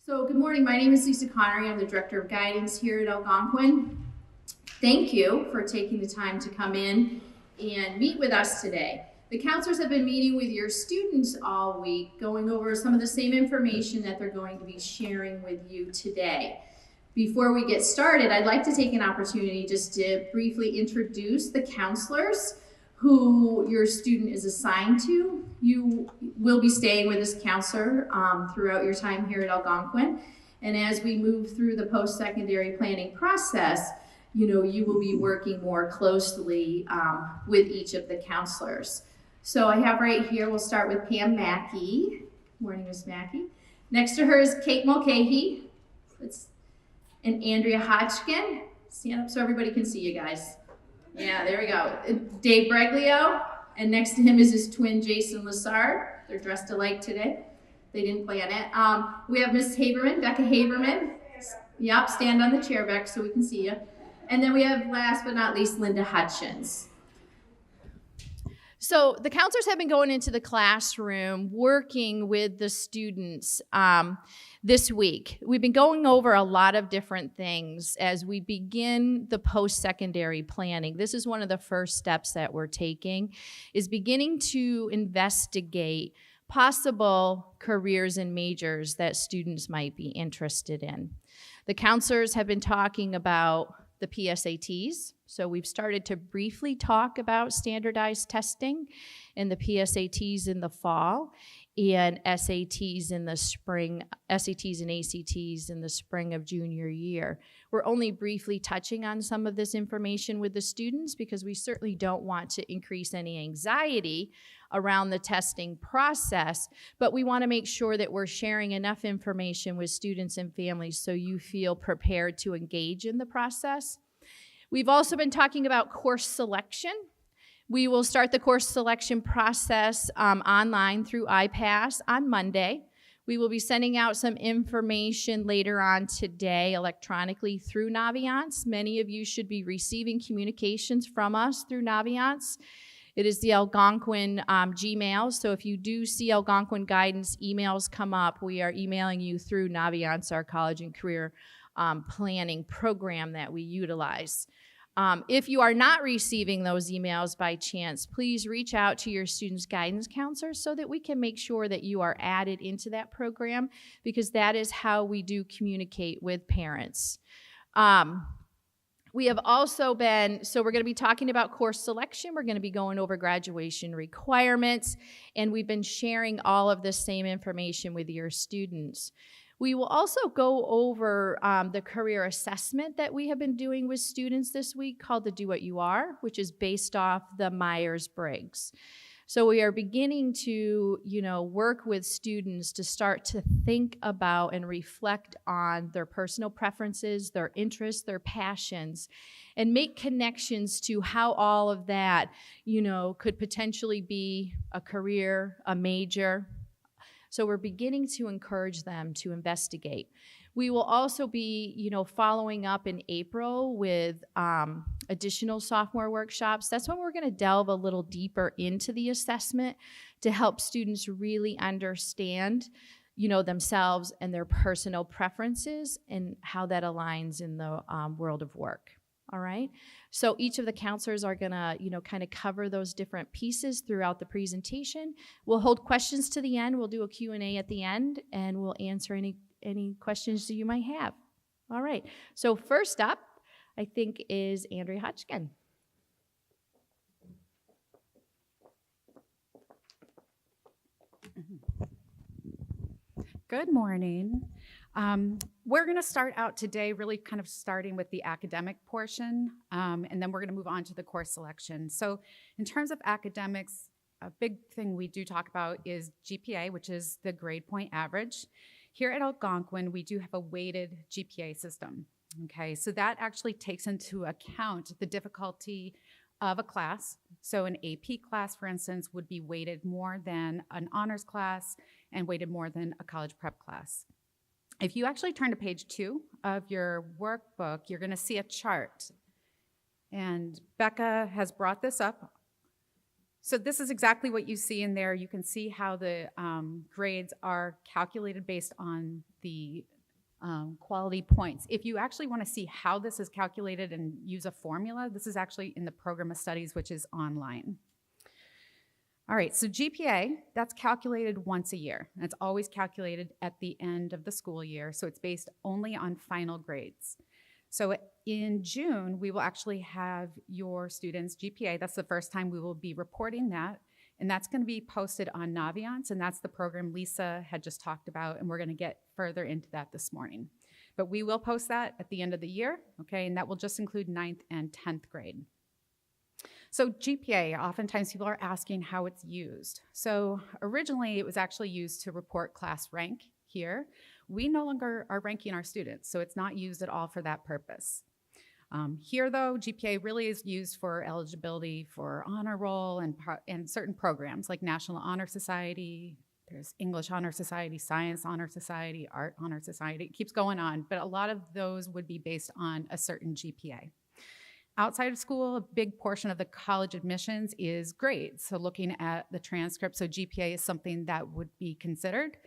So good morning, my name is Lisa Connery. I'm the Director of Guidance here at Algonquin. Thank you for taking the time to come in and meet with us today. The counselors have been meeting with your students all week, going over some of the same information that they're going to be sharing with you today. Before we get started, I'd like to take an opportunity just to briefly introduce the counselors who your student is assigned to. You will be staying with this counselor throughout your time here at Algonquin. And as we move through the post-secondary planning process, you will be working more closely with each of the counselors. So I have right here, we'll start with Pam Mackey. Morning, Ms. Mackey. Next to her is Kate Mulcahy. And Andrea Hodgkin. Stand up so everybody can see you guys. Yeah, there we go. Dave Breglio, and next to him is his twin, Jason Lassard. They're dressed alike today. They didn't plan it. We have Miss Haberman, Becca Haberman. Yep, stand on the chair, Beck, so we can see you. And then we have, last but not least, Linda Hutchins. So the counselors have been going into the classroom working with the students this week. We've been going over a lot of different things as we begin the post-secondary planning. This is one of the first steps that we're taking, is beginning to investigate possible careers and majors that students might be interested in. The counselors have been talking about the PSATs. So we've started to briefly talk about standardized testing and the PSATs in the fall and SATs in the spring, SATs and ACTs in the spring of junior year. We're only briefly touching on some of this information with the students because we certainly don't want to increase any anxiety around the testing process, but we want to make sure that we're sharing enough information with students and families so you feel prepared to engage in the process. We've also been talking about course selection. We will start the course selection process online through iPass on Monday. We will be sending out some information later on today electronically through Naviance. Many of you should be receiving communications from us through Naviance. It is the Algonquin Gmail, so if you do see Algonquin guidance emails come up, we are emailing you through Naviance, our college and career planning program that we utilize. If you are not receiving those emails by chance, please reach out to your student's guidance counselor so that we can make sure that you are added into that program, because that is how we do communicate with parents. We have also been, so we're going to be talking about course selection. We're going to be going over graduation requirements, and we've been sharing all of the same information with your students. We will also go over the career assessment that we have been doing with students this week called the Do What You Are, which is based off the MyersBriggs. So we are beginning to, work with students to start to think about and reflect on their personal preferences, their interests, their passions, and make connections to how all of that, could potentially be a career, a major. So we're beginning to encourage them to investigate. We will also be, following up in April with additional sophomore workshops. That's when we're going to delve a little deeper into the assessment to help students really understand, themselves and their personal preferences and how that aligns in the world of work. All right, so each of the counselors are gonna, kind of cover those different pieces throughout the presentation. We'll hold questions to the end. We'll do a Q&A at the end, and we'll answer any questions that you might have. All right, so first up, I think, is Andrea Hodgkin. Good morning. We're going to start out today really kind of starting with the academic portion, and then we're going to move on to the course selection. So in terms of academics, a big thing we do talk about is GPA, which is the grade point average. Here at Algonquin, we do have a weighted GPA system. Okay, so that actually takes into account the difficulty of a class. So an AP class, for instance, would be weighted more than an honors class and weighted more than a college prep class. If you actually turn to page 2 of your workbook, you're going to see a chart. And Becca has brought this up. So this is exactly what you see in there. You can see how the grades are calculated based on the quality points. If you actually want to see how this is calculated and use a formula, this is actually in the program of studies, which is online. All right, so GPA, that's calculated once a year. And it's always calculated at the end of the school year, so it's based only on final grades. So in June, we will actually have your students' GPA. That's the first time we will be reporting that. And that's going to be posted on Naviance, and that's the program Lisa had just talked about, and we're going to get further into that this morning. But we will post that at the end of the year, okay, and that will just include 9th and 10th grade. So GPA, oftentimes people are asking how it's used. So originally it was actually used to report class rank here. We no longer are ranking our students, so it's not used at all for that purpose. Here though, GPA really is used for eligibility for honor roll and certain programs like National Honor Society, there's English Honor Society, Science Honor Society, Art Honor Society, it keeps going on, but a lot of those would be based on a certain GPA. Outside of school, a big portion of the college admissions is grades. So looking at the transcript, so GPA is something that would be considered.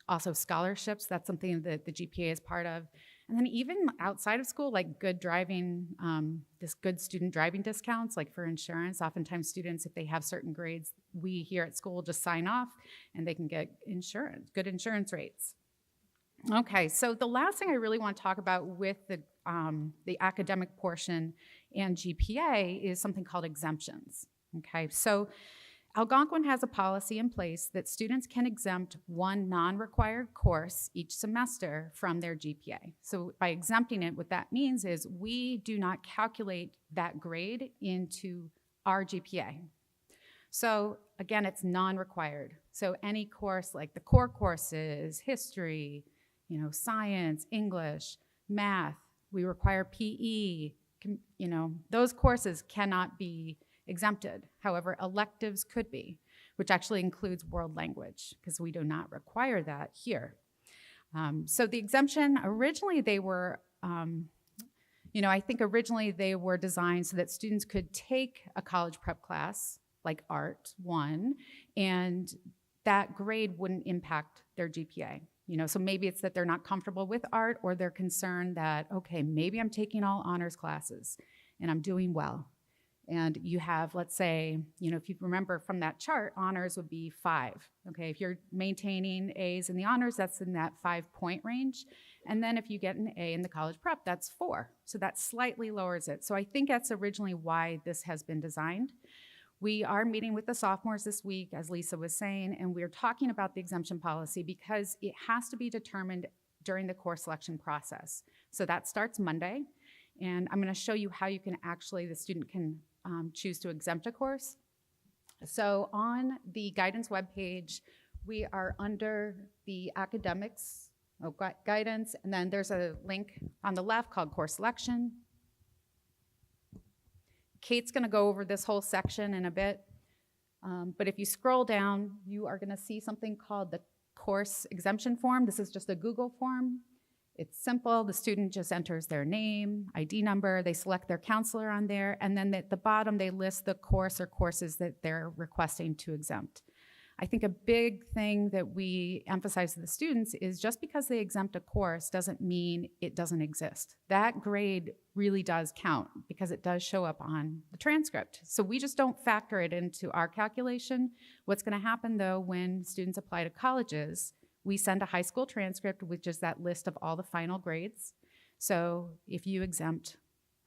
Also scholarships, that's something that the GPA is part of. And then even outside of school, like good driving, good student driving discounts, like for insurance, oftentimes students, if they have certain grades, we here at school just sign off and they can get insurance, good insurance rates. Okay, so the last thing I really want to talk about with the academic portion and GPA is something called exemptions. Okay, so Algonquin has a policy in place that students can exempt one non-required course each semester from their GPA. So by exempting it, what that means is we do not calculate that grade into our GPA. So again, it's non-required. So any course like the core courses, history, science, English, math, we require PE, those courses cannot be exempted. However, electives could be, which actually includes world language, because we do not require that here. So the exemption, originally they were, I think originally they were designed so that students could take a college prep class, like Art 1, and that grade wouldn't impact their GPA. So maybe it's that they're not comfortable with art, or they're concerned that, okay, maybe I'm taking all honors classes and I'm doing well. And you have, let's say, if you remember from that chart, honors would be 5. Okay, if you're maintaining A's in the honors, that's in that 5-point range. And then if you get an A in the college prep, that's 4. So that slightly lowers it. So I think that's originally why this has been designed. We are meeting with the sophomores this week, as Lisa was saying, and we're talking about the exemption policy because it has to be determined during the course selection process. So that starts Monday, and I'm going to show you how you can actually, the student can choose to exempt a course. So on the guidance webpage, we are under the academics guidance, and then there's a link on the left called course selection. Kate's going to go over this whole section in a bit, but if you scroll down, you are going to see something called the course exemption form. This is just a Google form. It's simple. The student just enters their name, ID number, they select their counselor on there, and then at the bottom they list the course or courses that they're requesting to exempt. I think a big thing that we emphasize to the students is just because they exempt a course doesn't mean it doesn't exist. That grade really does count because it does show up on the transcript. So we just don't factor it into our calculation. What's going to happen though when students apply to colleges, we send a high school transcript with just that list of all the final grades. So if you exempt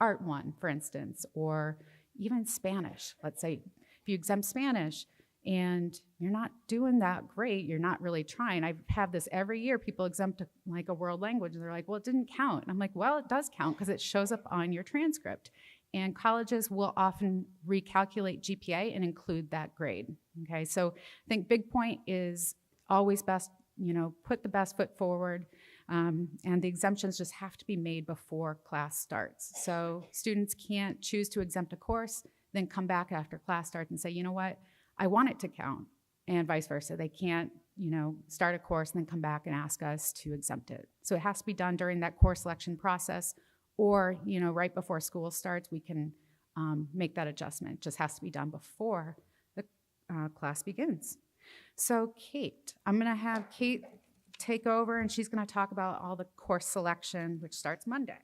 Art 1, for instance, or even Spanish, let's say if you exempt Spanish, and you're not doing that great, you're not really trying. I have this every year, people exempt like a world language, and they're like, well, it didn't count. And I'm like, well, it does count because it shows up on your transcript. And colleges will often recalculate GPA and include that grade, okay? So I think big point is always best, put the best foot forward, and the exemptions just have to be made before class starts. So students can't choose to exempt a course, then come back after class starts and say, you know what, I want it to count, and vice versa. They can't, start a course and then come back and ask us to exempt it. So it has to be done during that course selection process, or, right before school starts, we can make that adjustment. It just has to be done before the class begins. So Kate, I'm gonna have Kate take over, and she's going to talk about all the course selection, which starts Monday.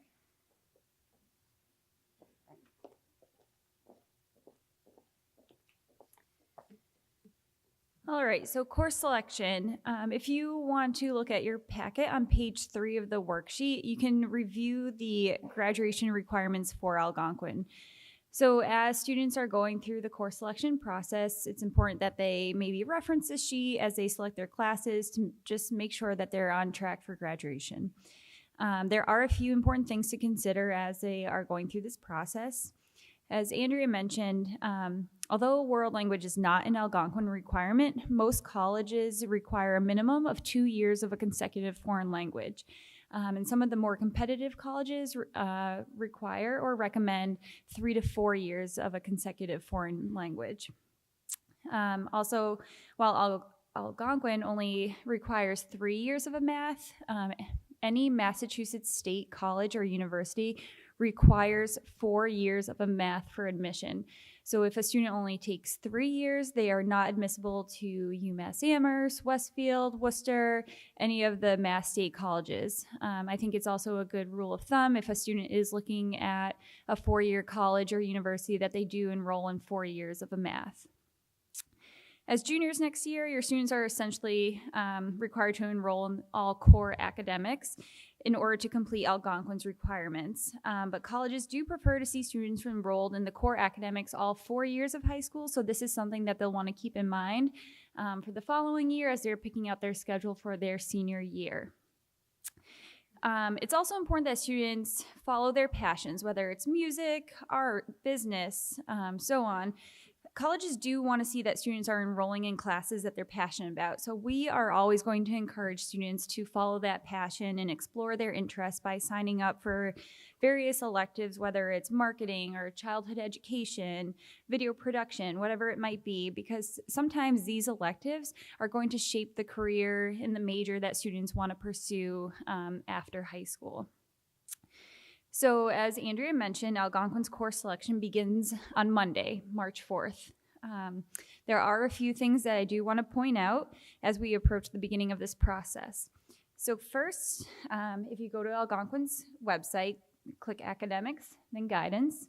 All right, so course selection. If you want to look at your packet on page 3 of the worksheet, you can review the graduation requirements for Algonquin. So as students are going through the course selection process, it's important that they maybe reference this sheet as they select their classes to just make sure that they're on track for graduation. There are a few important things to consider as they are going through this process. As Andrea mentioned, although world language is not an Algonquin requirement, most colleges require a minimum of 2 years of a consecutive foreign language. And some of the more competitive colleges require or recommend 3 to 4 years of a consecutive foreign language. Also, while Algonquin only requires 3 years of a math, any Massachusetts state college or university requires 4 years of a math for admission. So if a student only takes 3 years, they are not admissible to UMass Amherst, Westfield, Worcester, any of the Mass state colleges. I think it's also a good rule of thumb if a student is looking at a 4-year college or university that they do enroll in 4 years of a math. As juniors next year, your students are essentially required to enroll in all core academics in order to complete Algonquin's requirements. But colleges do prefer to see students enrolled in the core academics all 4 years of high school, so this is something that they'll want to keep in mind for the following year as they're picking out their schedule for their senior year. It's also important that students follow their passions, whether it's music, art, business, so on. Colleges do want to see that students are enrolling in classes that they're passionate about. So we are always going to encourage students to follow that passion and explore their interests by signing up for various electives, whether it's marketing or childhood education, video production, whatever it might be, because sometimes these electives are going to shape the career in the major that students want to pursue after high school. So as Andrea mentioned, Algonquin's course selection begins on Monday, March 4th. There are a few things that I do want to point out as we approach the beginning of this process. So first, if you go to Algonquin's website, click Academics, then Guidance,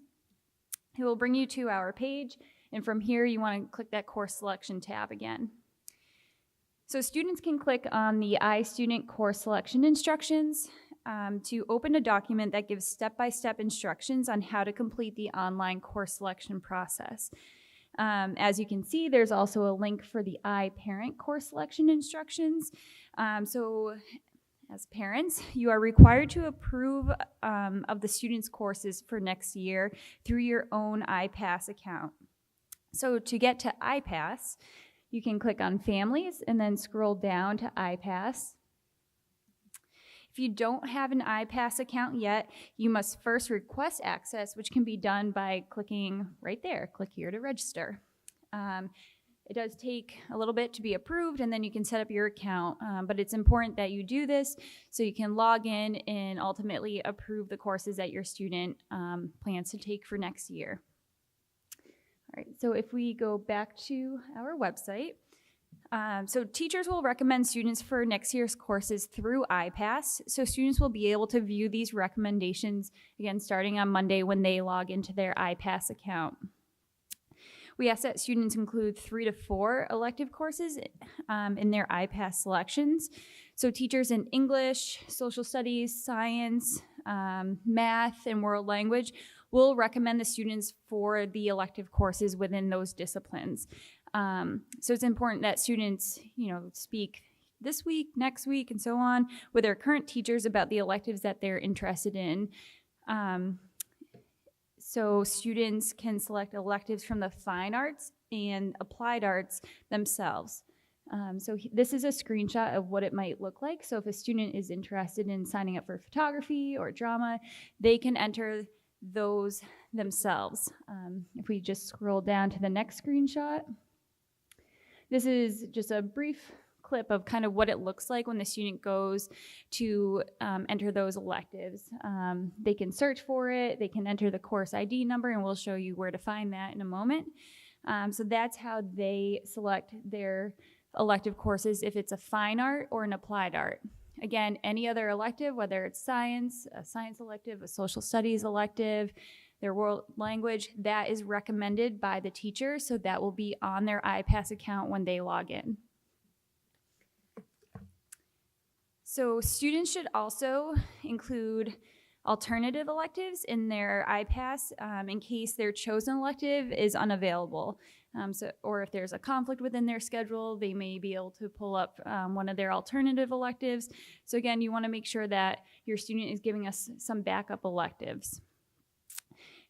it will bring you to our page, and from here you want to click that course selection tab again. So students can click on the iStudent course selection instructions to open a document that gives step-by-step instructions on how to complete the online course selection process. As you can see, there's also a link for the iParent course selection instructions. So as parents, you are required to approve of the students' courses for next year through your own iPass account. So to get to iPass, you can click on Families and then scroll down to iPass. If you don't have an iPass account yet, you must first request access, which can be done by clicking right there. Click here to register. It does take a little bit to be approved, and then you can set up your account, but it's important that you do this so you can log in and ultimately approve the courses that your student plans to take for next year. All right, so if we go back to our website, so teachers will recommend students for next year's courses through iPass, so students will be able to view these recommendations, again, starting on Monday when they log into their iPass account. We ask that students include 3 to 4 elective courses in their iPass selections. So teachers in English, social studies, science, math, and world language will recommend the students for the elective courses within those disciplines. So it's important that students, speak this week, next week, and so on with their current teachers about the electives that they're interested in. So students can select electives from the fine arts and applied arts themselves. So this is a screenshot of what it might look like. So if a student is interested in signing up for photography or drama, they can enter those themselves. If we just scroll down to the next screenshot, this is just a brief clip of kind of what it looks like when the student goes to enter those electives. They can search for it, they can enter the course ID number, and we'll show you where to find that in a moment. So that's how they select their elective courses if it's a fine art or an applied art. Again, any other elective, whether it's science, a science elective, a social studies elective, their world language, that is recommended by the teacher, so that will be on their iPass account when they log in. So students should also include alternative electives in their iPass in case their chosen elective is unavailable. Or if there's a conflict within their schedule, they may be able to pull up one of their alternative electives. So again, you want to make sure that your student is giving us some backup electives.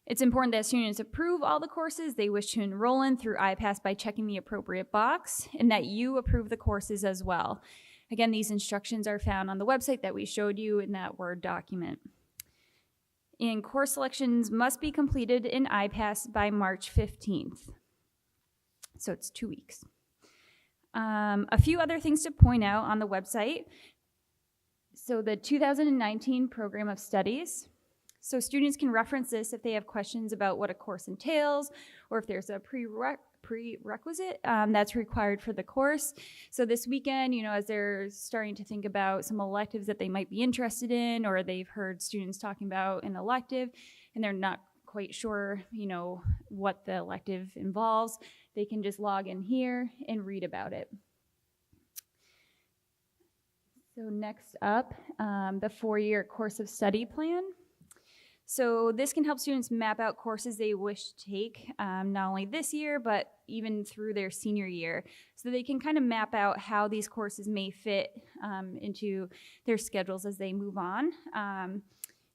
It's important that students approve all the courses they wish to enroll in through iPass by checking the appropriate box, and that you approve the courses as well. Again, these instructions are found on the website that we showed you in that Word document. And course selections must be completed in iPass by March 15th. So it's 2 weeks. A few other things to point out on the website. So the 2019 Program of Studies. So students can reference this if they have questions about what a course entails, or if there's a prerequisite that's required for the course. So this weekend, as they're starting to think about some electives that they might be interested in, or they've heard students talking about an elective and they're not quite sure, what the elective involves, they can just log in here and read about it. So next up, the 4-year course of study plan. So this can help students map out courses they wish to take, not only this year, but even through their senior year. So they can kind of map out how these courses may fit into their schedules as they move on.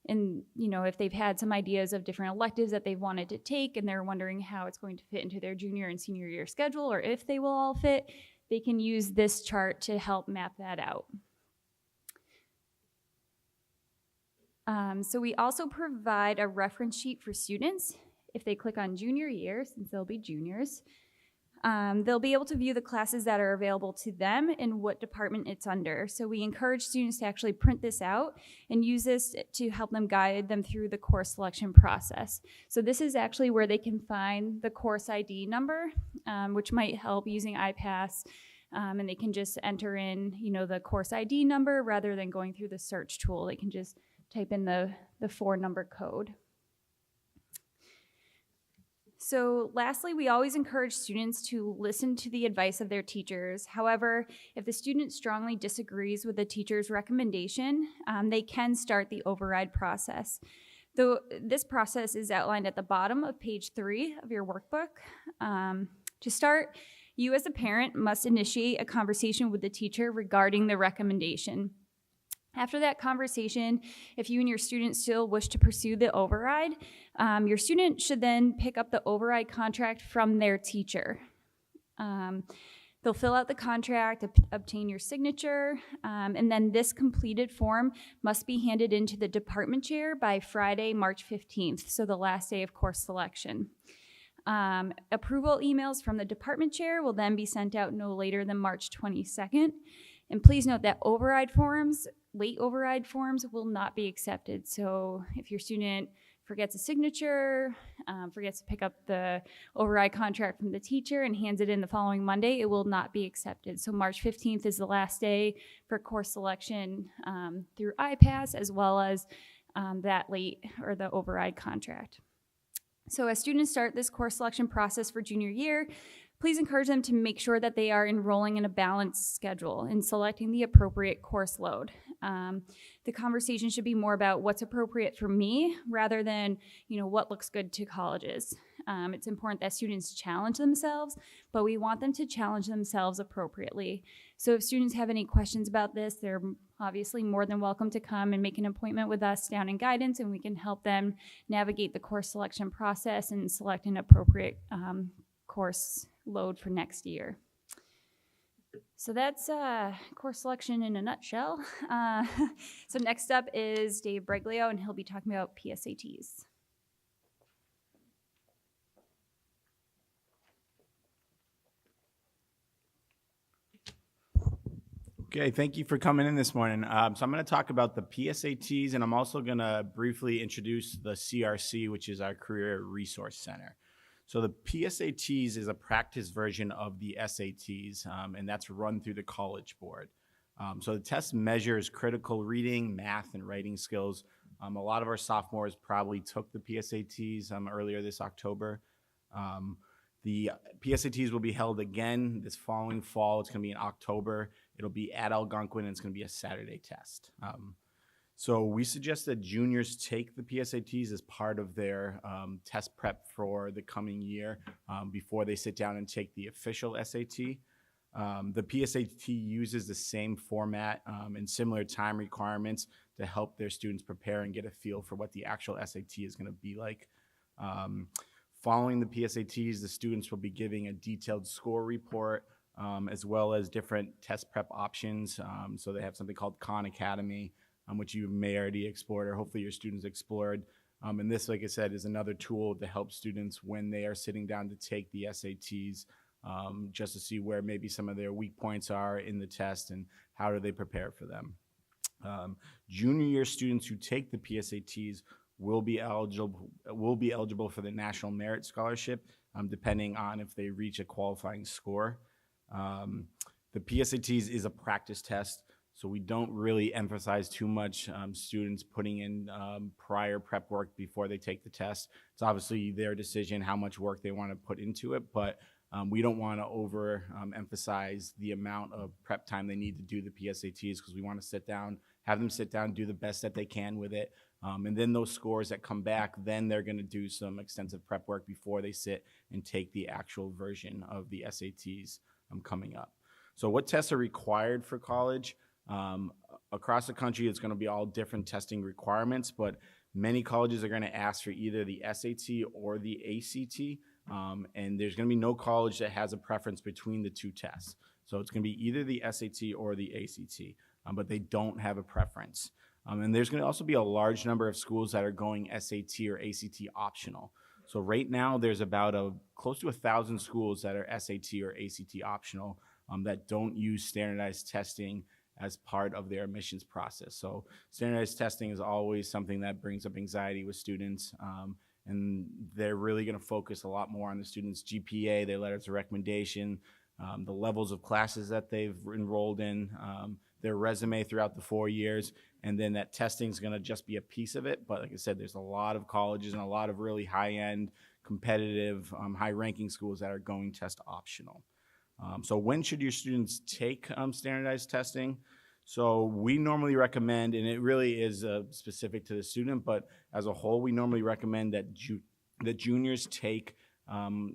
And, if they've had some ideas of different electives that they've wanted to take and they're wondering how it's going to fit into their junior and senior year schedule, or if they will all fit, they can use this chart to help map that out. So we also provide a reference sheet for students. If they click on junior year, since they'll be juniors, they'll be able to view the classes that are available to them and what department it's under. So we encourage students to actually print this out and use this to help them guide them through the course selection process. So this is actually where they can find the course ID number, which might help using iPass. And they can just enter in, the course ID number rather than going through the search tool. They can just type in the 4-number code. So lastly, we always encourage students to listen to the advice of their teachers. However, if the student strongly disagrees with the teacher's recommendation, they can start the override process. Though this process is outlined at the bottom of page 3 of your workbook. To start, you as a parent must initiate a conversation with the teacher regarding the recommendation. After that conversation, if you and your student still wish to pursue the override, your student should then pick up the override contract from their teacher. They'll fill out the contract, obtain your signature, and then this completed form must be handed into the department chair by Friday, March 15th, so the last day of course selection. Approval emails from the department chair will then be sent out no later than March 22nd. And please note that late override forms will not be accepted. So if your student forgets a signature, forgets to pick up the override contract from the teacher and hands it in the following Monday, it will not be accepted. So March 15th is the last day for course selection through iPass, as well as that late or the override contract. So as students start this course selection process for junior year, please encourage them to make sure that they are enrolling in a balanced schedule and selecting the appropriate course load. The conversation should be more about what's appropriate for me rather than, what looks good to colleges. It's important that students challenge themselves, but we want them to challenge themselves appropriately. So if students have any questions about this, they're obviously more than welcome to come and make an appointment with us down in guidance, and we can help them navigate the course selection process and select an appropriate course load for next year. So that's course selection in a nutshell. So next up is Dave Breglio, and he'll be talking about PSATs. Okay, thank you for coming in this morning. So I'm going to talk about the PSATs, and I'm also going to briefly introduce the CRC, which is our Career Resource Center. So the PSATs is a practice version of the SATs, and that's run through the College Board. So the test measures critical reading, math, and writing skills. A lot of our sophomores probably took the PSATs earlier this October. The PSATs will be held again this following fall. It's going to be in October. It'll be at Algonquin, and it's going to be a Saturday test. So we suggest that juniors take the PSATs as part of their test prep for the coming year before they sit down and take the official SAT. The PSAT uses the same format and similar time requirements to help their students prepare and get a feel for what the actual SAT is going to be like. Following the PSATs, the students will be giving a detailed score report as well as different test prep options. So they have something called Khan Academy, which you may already explored or hopefully your students explored. And this, like I said, is another tool to help students when they are sitting down to take the SATs, just to see where maybe some of their weak points are in the test and how do they prepare for them. Junior year students who take the PSATs will be eligible for the National Merit Scholarship, depending on if they reach a qualifying score. The PSATs is a practice test, so we don't really emphasize too much students putting in prior prep work before they take the test. It's obviously their decision how much work they want to put into it, but we don't want to emphasize the amount of prep time they need to do the PSATs, because we want to have them sit down, do the best that they can with it. And then those scores that come back, then they're going to do some extensive prep work before they sit and take the actual version of the SATs coming up. So what tests are required for college? Across the country, it's going to be all different testing requirements, but many colleges are going to ask for either the SAT or the ACT, and there's going to be no college that has a preference between the two tests. So it's going to be either the SAT or the ACT, but they don't have a preference. And there's going to also be a large number of schools that are going SAT or ACT optional. So right now, there's about close to 1,000 schools that are SAT or ACT optional that don't use standardized testing as part of their admissions process. So standardized testing is always something that brings up anxiety with students, and they're really going to focus a lot more on the students' GPA, their letters of recommendation, the levels of classes that they've enrolled in, their resume throughout the 4 years, and then that testing is going to just be a piece of it. But like I said, there's a lot of colleges and a lot of really high-end, competitive, high-ranking schools that are going test optional. So when should your students take standardized testing? So we normally recommend, and it really is specific to the student, but as a whole, we normally recommend that juniors take the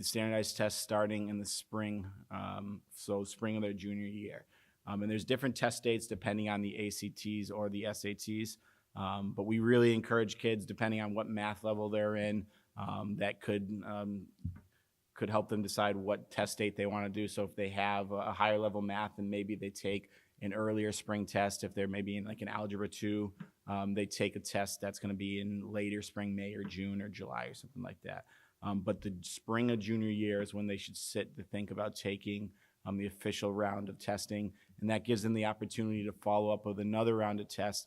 standardized test starting in the spring, so spring of their junior year. And there's different test dates depending on the ACTs or the SATs, but we really encourage kids, depending on what math level they're in, that could help them decide what test date they want to do. So if they have a higher level math, then maybe they take an earlier spring test. If they're maybe in like an Algebra 2, they take a test that's going to be in later spring, May or June or July or something like that. But the spring of junior year is when they should sit to think about taking the official round of testing, and that gives them the opportunity to follow up with another round of tests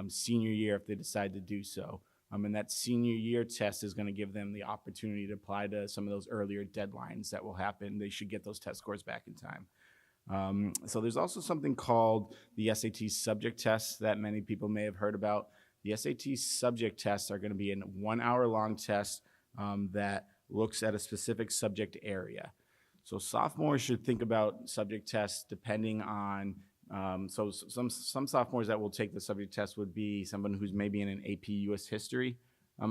senior year if they decide to do so. And that senior year test is going to give them the opportunity to apply to some of those earlier deadlines that will happen. They should get those test scores back in time. So there's also something called the SAT subject tests that many people may have heard about. The SAT subject tests are going to be a 1 hour long test that looks at a specific subject area. So sophomores should think about subject tests depending on, so some sophomores that will take the subject test would be someone who's maybe in an AP US History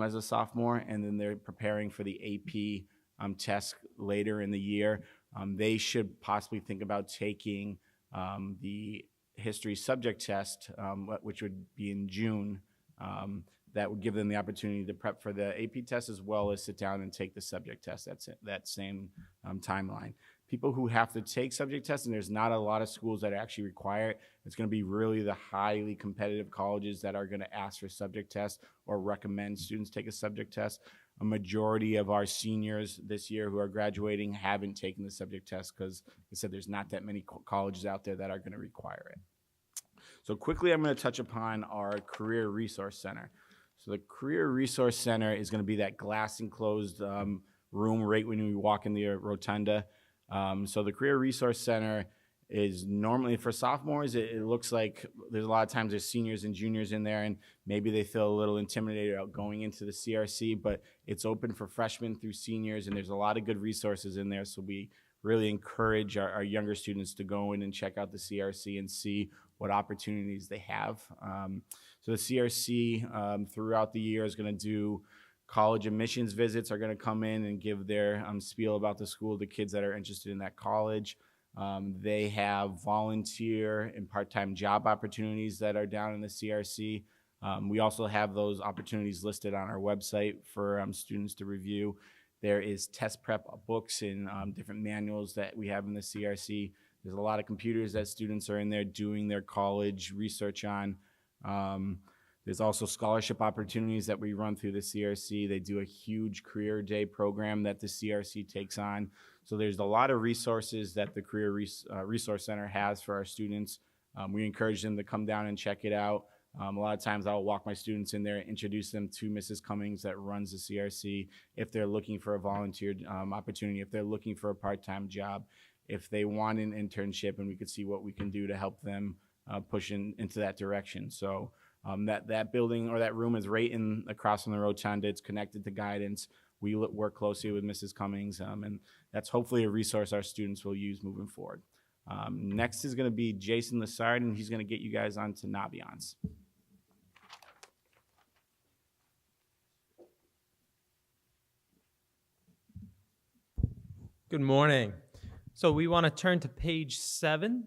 as a sophomore, and then they're preparing for the AP test later in the year. They should possibly think about taking the history subject test, which would be in June. That would give them the opportunity to prep for the AP test as well as sit down and take the subject test. That's that same timeline. People who have to take subject tests, and there's not a lot of schools that actually require it, it's going to be really the highly competitive colleges that are going to ask for subject tests or recommend students take a subject test. A majority of our seniors this year who are graduating haven't taken the subject test because, like I said, there's not that many colleges out there that are going to require it. So quickly, I'm going to touch upon our Career Resource Center. So the Career Resource Center is going to be that glass enclosed room right when we walk in the rotunda. So the Career Resource Center is normally for sophomores. It looks like there's a lot of times there's seniors and juniors in there, and maybe they feel a little intimidated about going into the CRC, but it's open for freshmen through seniors, and there's a lot of good resources in there. So we really encourage our younger students to go in and check out the CRC and see what opportunities they have. So the CRC throughout the year is going to do college admissions visits, are going to come in and give their spiel about the school to kids that are interested in that college. They have volunteer and part-time job opportunities that are down in the CRC. We also have those opportunities listed on our website for students to review. There is test prep books and different manuals that we have in the CRC. There's a lot of computers that students are in there doing their college research on. There's also scholarship opportunities that we run through the CRC. They do a huge career day program that the CRC takes on. So there's a lot of resources that the Career Resource Center has for our students. We encourage them to come down and check it out. A lot of times I'll walk my students in there and introduce them to Mrs. Cummings that runs the CRC if they're looking for a volunteer opportunity, if they're looking for a part-time job, if they want an internship, and we could see what we can do to help them push into that direction. So that building or that room is right across from the rotunda. It's connected to guidance. We work closely with Mrs. Cummings, and that's hopefully a resource our students will use moving forward. Next is going to be Jason Lessard, and he's going to get you guys onto Naviance. Good morning. So we want to turn to page 7,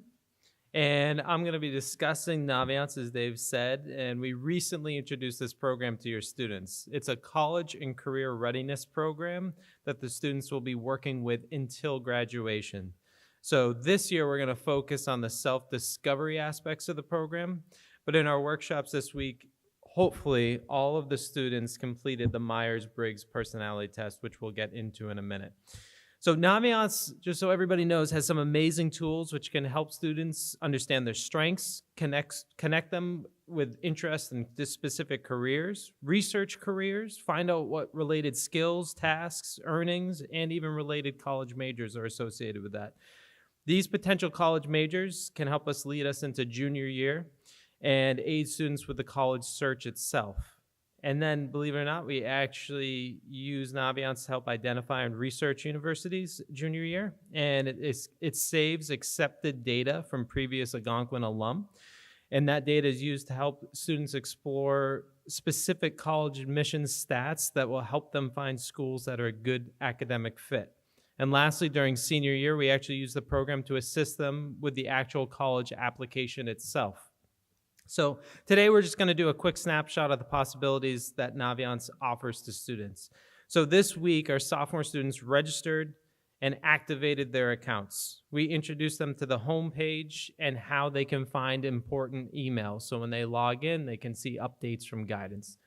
and I'm going to be discussing Naviance, as Dave said, and we recently introduced this program to your students. It's a college and career readiness program that the students will be working with until graduation. So this year we're going to focus on the self-discovery aspects of the program, but in our workshops this week, hopefully all of the students completed the Myers-Briggs personality test, which we'll get into in a minute. So Naviance, just so everybody knows, has some amazing tools which can help students understand their strengths, connect them with interest in specific careers, research careers, find out what related skills, tasks, earnings, and even related college majors are associated with that. These potential college majors can help us lead us into junior year and aid students with the college search itself. And then, believe it or not, we actually use Naviance to help identify and research universities junior year. And it saves accepted data from previous Algonquin alum. And that data is used to help students explore specific college admissions stats that will help them find schools that are a good academic fit. And lastly, during senior year, we actually use the program to assist them with the actual college application itself. So today we're just going to do a quick snapshot of the possibilities that Naviance offers to students. So this week, our sophomore students registered and activated their accounts. We introduced them to the home page and how they can find important emails. So when they log in, they can see updates from guidance.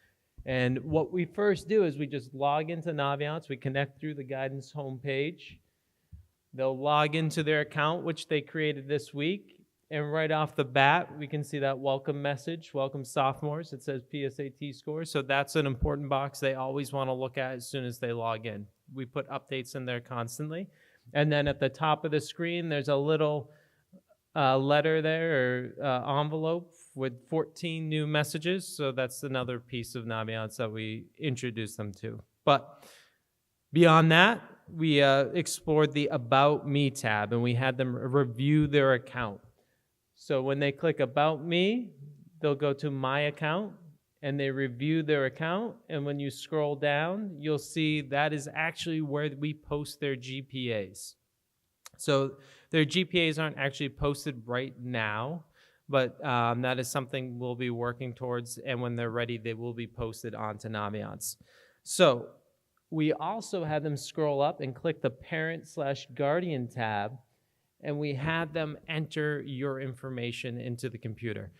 And what we first do is we just log into Naviance. We connect through the guidance homepage. They'll log into their account, which they created this week. And right off the bat, we can see that welcome message, welcome sophomores. It says PSAT scores. So that's an important box they always want to look at as soon as they log in. We put updates in there constantly. And then at the top of the screen, there's a little letter there or envelope with 14 new messages. So that's another piece of Naviance that we introduced them to. But beyond that, we explored the About Me tab, and we had them review their account. So when they click About Me, they'll go to My Account, and they review their account. And when you scroll down, you'll see that is actually where we post their GPAs. So their GPAs aren't actually posted right now, but that is something we'll be working towards, and when they're ready, they will be posted onto Naviance. So we also had them scroll up and click the Parent/Guardian tab, and we had them enter your information into the computer.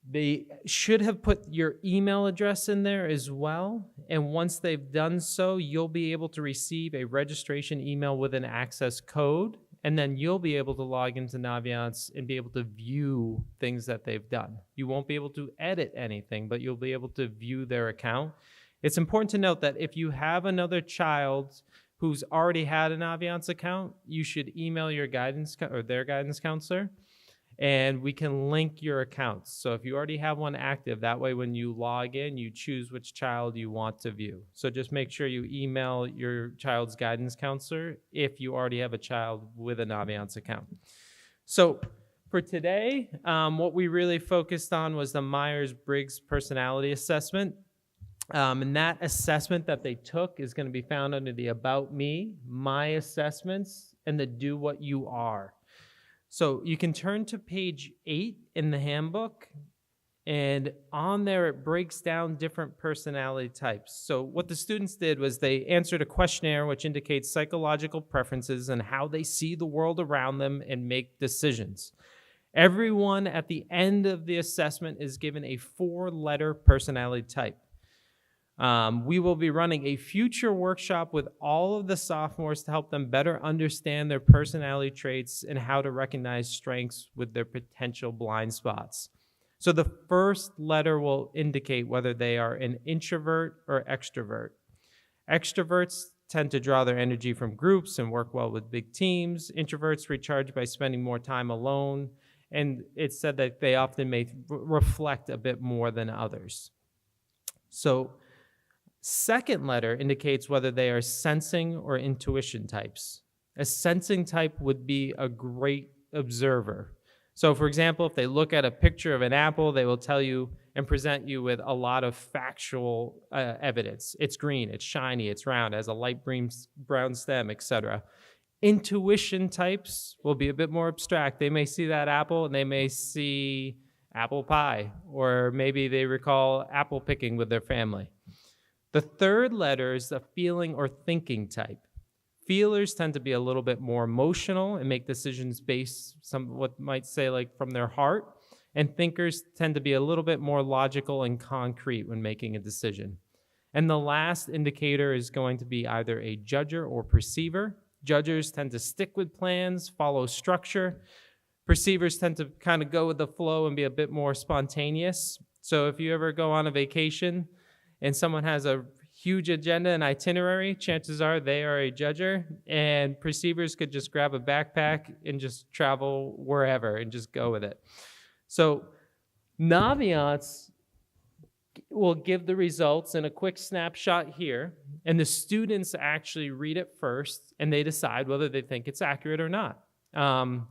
They should have put your email address in there as well, and once they've done so, you'll be able to receive a registration email with an access code, and then you'll be able to log into Naviance and be able to view things that they've done. You won't be able to edit anything, but you'll be able to view their account, It's important to note that if you have another child who's already had an Naviance account, you should email your guidance or their guidance counselor, and we can link your accounts. So if you already have one active, that way when you log in, you choose which child you want to view. So just make sure you email your child's guidance counselor if you already have a child with a Naviance account. So for today, what we really focused on was the Myers-Briggs personality assessment. And that assessment that they took is going to be found under the About Me, My Assessments, and the Do What You Are. So you can turn to page 8 in the handbook, and on there it breaks down different personality types. So what the students did was they answered a questionnaire which indicates psychological preferences and how they see the world around them and make decisions. Everyone at the end of the assessment is given a 4-letter personality type. We will be running a future workshop with all of the sophomores to help them better understand their personality traits and how to recognize strengths with their potential blind spots. So the first letter will indicate whether they are an introvert or extrovert. Extroverts tend to draw their energy from groups and work well with big teams. Introverts recharge by spending more time alone, and it's said that they often may reflect a bit more than others. So second letter indicates whether they are sensing or intuition types. A sensing type would be a great observer. So for example, if they look at a picture of an apple, they will tell you and present you with a lot of factual evidence. It's green, it's shiny, it's round, has a light brown stem, etc. Intuition types will be a bit more abstract. They may see that apple and they may see apple pie, or maybe they recall apple picking with their family. The third letter is the feeling or thinking type. Feelers tend to be a little bit more emotional and make decisions based what might say like from their heart, and thinkers tend to be a little bit more logical and concrete when making a decision. And the last indicator is going to be either a judger or perceiver. Judgers tend to stick with plans, follow structure. Perceivers tend to kind of go with the flow and be a bit more spontaneous. So if you ever go on a vacation and someone has a huge agenda and itinerary, chances are they are a judger, and perceivers could just grab a backpack and just travel wherever and just go with it. So Naviance will give the results in a quick snapshot here, and the students actually read it first, and they decide whether they think it's accurate or not.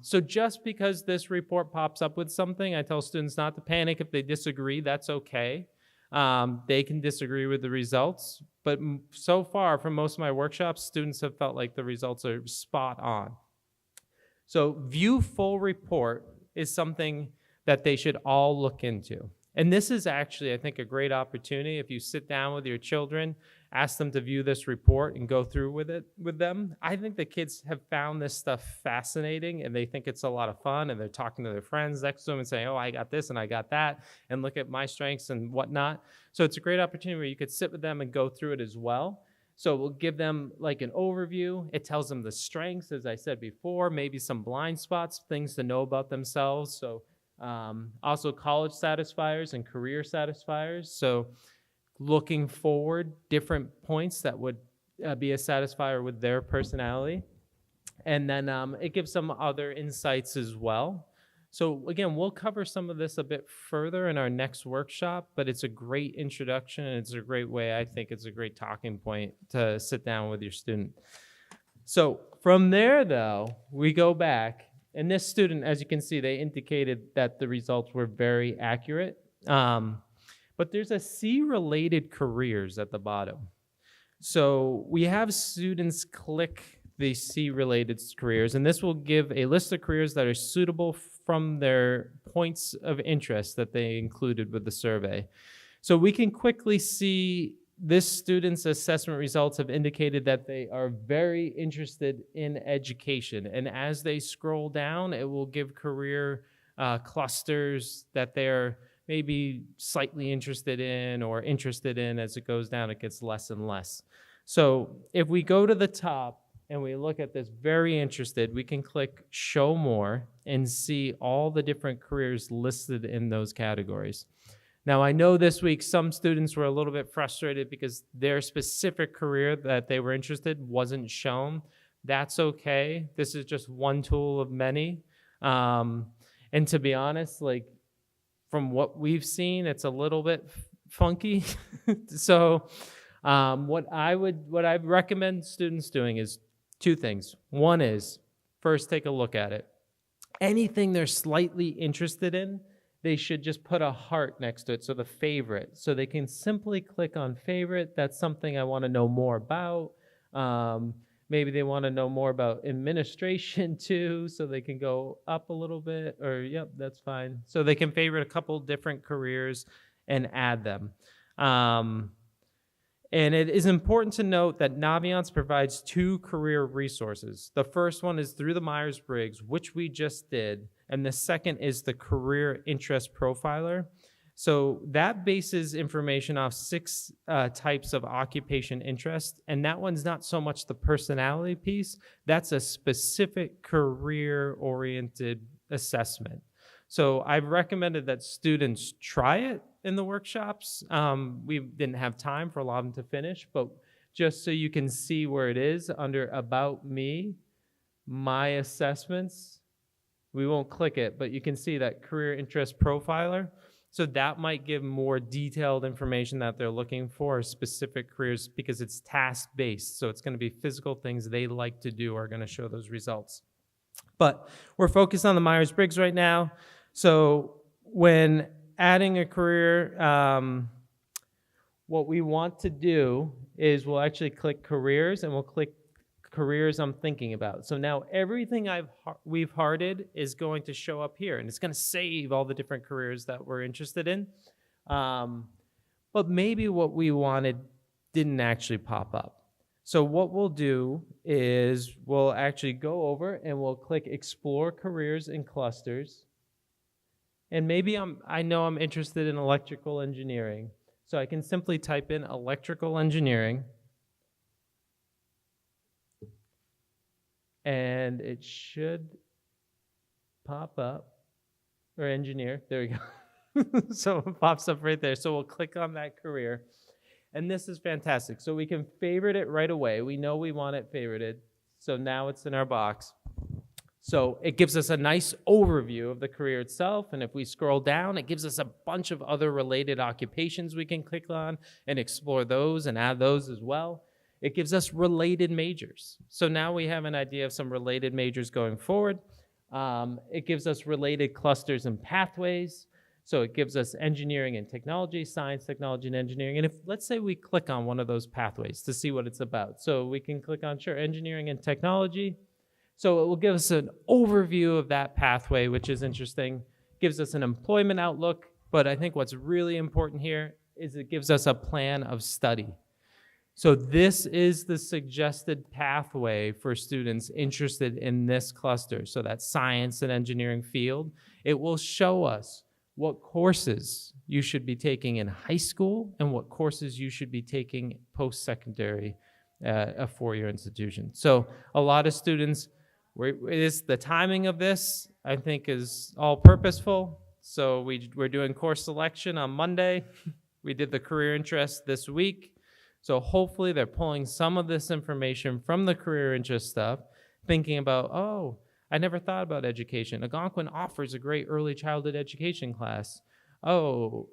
So just because this report pops up with something, I tell students not to panic. If they disagree, that's okay. They can disagree with the results, but so far from most of my workshops, students have felt like the results are spot on. So view full report is something that they should all look into. And this is actually, I think, a great opportunity. If you sit down with your children, ask them to view this report and go through with it with them. I think the kids have found this stuff fascinating, and they think it's a lot of fun, and they're talking to their friends next to them and saying, oh, I got this and I got that, and look at my strengths and whatnot. So it's a great opportunity where you could sit with them and go through it as well. So we'll give them like an overview. It tells them the strengths, as I said before, maybe some blind spots, things to know about themselves. So also college satisfiers and career satisfiers. So looking forward, different points that would be a satisfier with their personality. And then it gives some other insights as well. So again, we'll cover some of this a bit further in our next workshop, but it's a great introduction, and it's a great way, I think it's a great talking point to sit down with your student. So from there, though, we go back. And this student, as you can see, they indicated that the results were very accurate. But there's a SeeRelated Careers at the bottom. So we have students click the SeeRelated Careers, and this will give a list of careers that are suitable from their points of interest that they included with the survey. So we can quickly see this student's assessment results have indicated that they are very interested in education. And as they scroll down, it will give career clusters that they're maybe slightly interested in or interested in. As it goes down, it gets less and less. So if we go to the top and we look at this very interested, we can click Show More and see all the different careers listed in those categories. Now, I know this week some students were a little bit frustrated because their specific career that they were interested wasn't shown. That's okay. This is just one tool of many. And to be honest, like from what we've seen, it's a little bit funky. So what I recommend students doing is two things. One is first take a look at it. Anything they're slightly interested in, they should just put a heart next to it, so the favorite. So they can simply click on favorite. That's something I want to know more about. Maybe they want to know more about administration too, so they can go up a little bit, or yep, that's fine. So they can favorite a couple different careers and add them. And it is important to note that Naviance provides 2 career resources. The first one is through the MyersBriggs, which we just did, and the second is the Career Interest Profiler. So that bases information off 6 types of occupation interest, and that one's not so much the personality piece, that's a specific career-oriented assessment. So I've recommended that students try it in the workshops. We didn't have time for a lot of them to finish, but just so you can see where it is under About Me, My Assessments, we won't click it, but you can see that Career Interest Profiler. So that might give more detailed information that they're looking for, specific careers, because it's task-based. So it's going to be physical things they like to do are going to show those results. But we're focused on the Myers-Briggs right now. So when adding a career, what we want to do is we'll actually click careers and we'll click careers I'm thinking about. So now everything we've hearted is going to show up here, and it's going to save all the different careers that we're interested in. But maybe what we wanted didn't actually pop up. So what we'll do is we'll actually go over and we'll click Explore Careers and Clusters. And maybe I know I'm interested in electrical engineering. So I can simply type in electrical engineering. And it should pop up, or engineer, there we go. So it pops up right there. So we'll click on that career. And this is fantastic. So we can favorite it right away. We know we want it favorited. So now it's in our box. So it gives us a nice overview of the career itself. And if we scroll down, it gives us a bunch of other related occupations we can click on and explore those and add those as well. It gives us related majors. So now we have an idea of some related majors going forward. It gives us related clusters and pathways. So it gives us engineering and technology, science, technology, and engineering. And if, let's say we click on one of those pathways to see what it's about. So we can click on, sure, engineering and technology. So it will give us an overview of that pathway, which is interesting. Gives us an employment outlook. But I think what's really important here is it gives us a plan of study. So this is the suggested pathway for students interested in this cluster. So that science and engineering field. It will show us what courses you should be taking in high school and what courses you should be taking post-secondary at a 4-year institution. So a lot of students, the timing of this, I think, is all purposeful. So we're doing course selection on Monday. We did the career interest this week. So hopefully they're pulling some of this information from the career interest stuff, thinking about, oh, I never thought about education. Algonquin offers a great early childhood education class. Oh,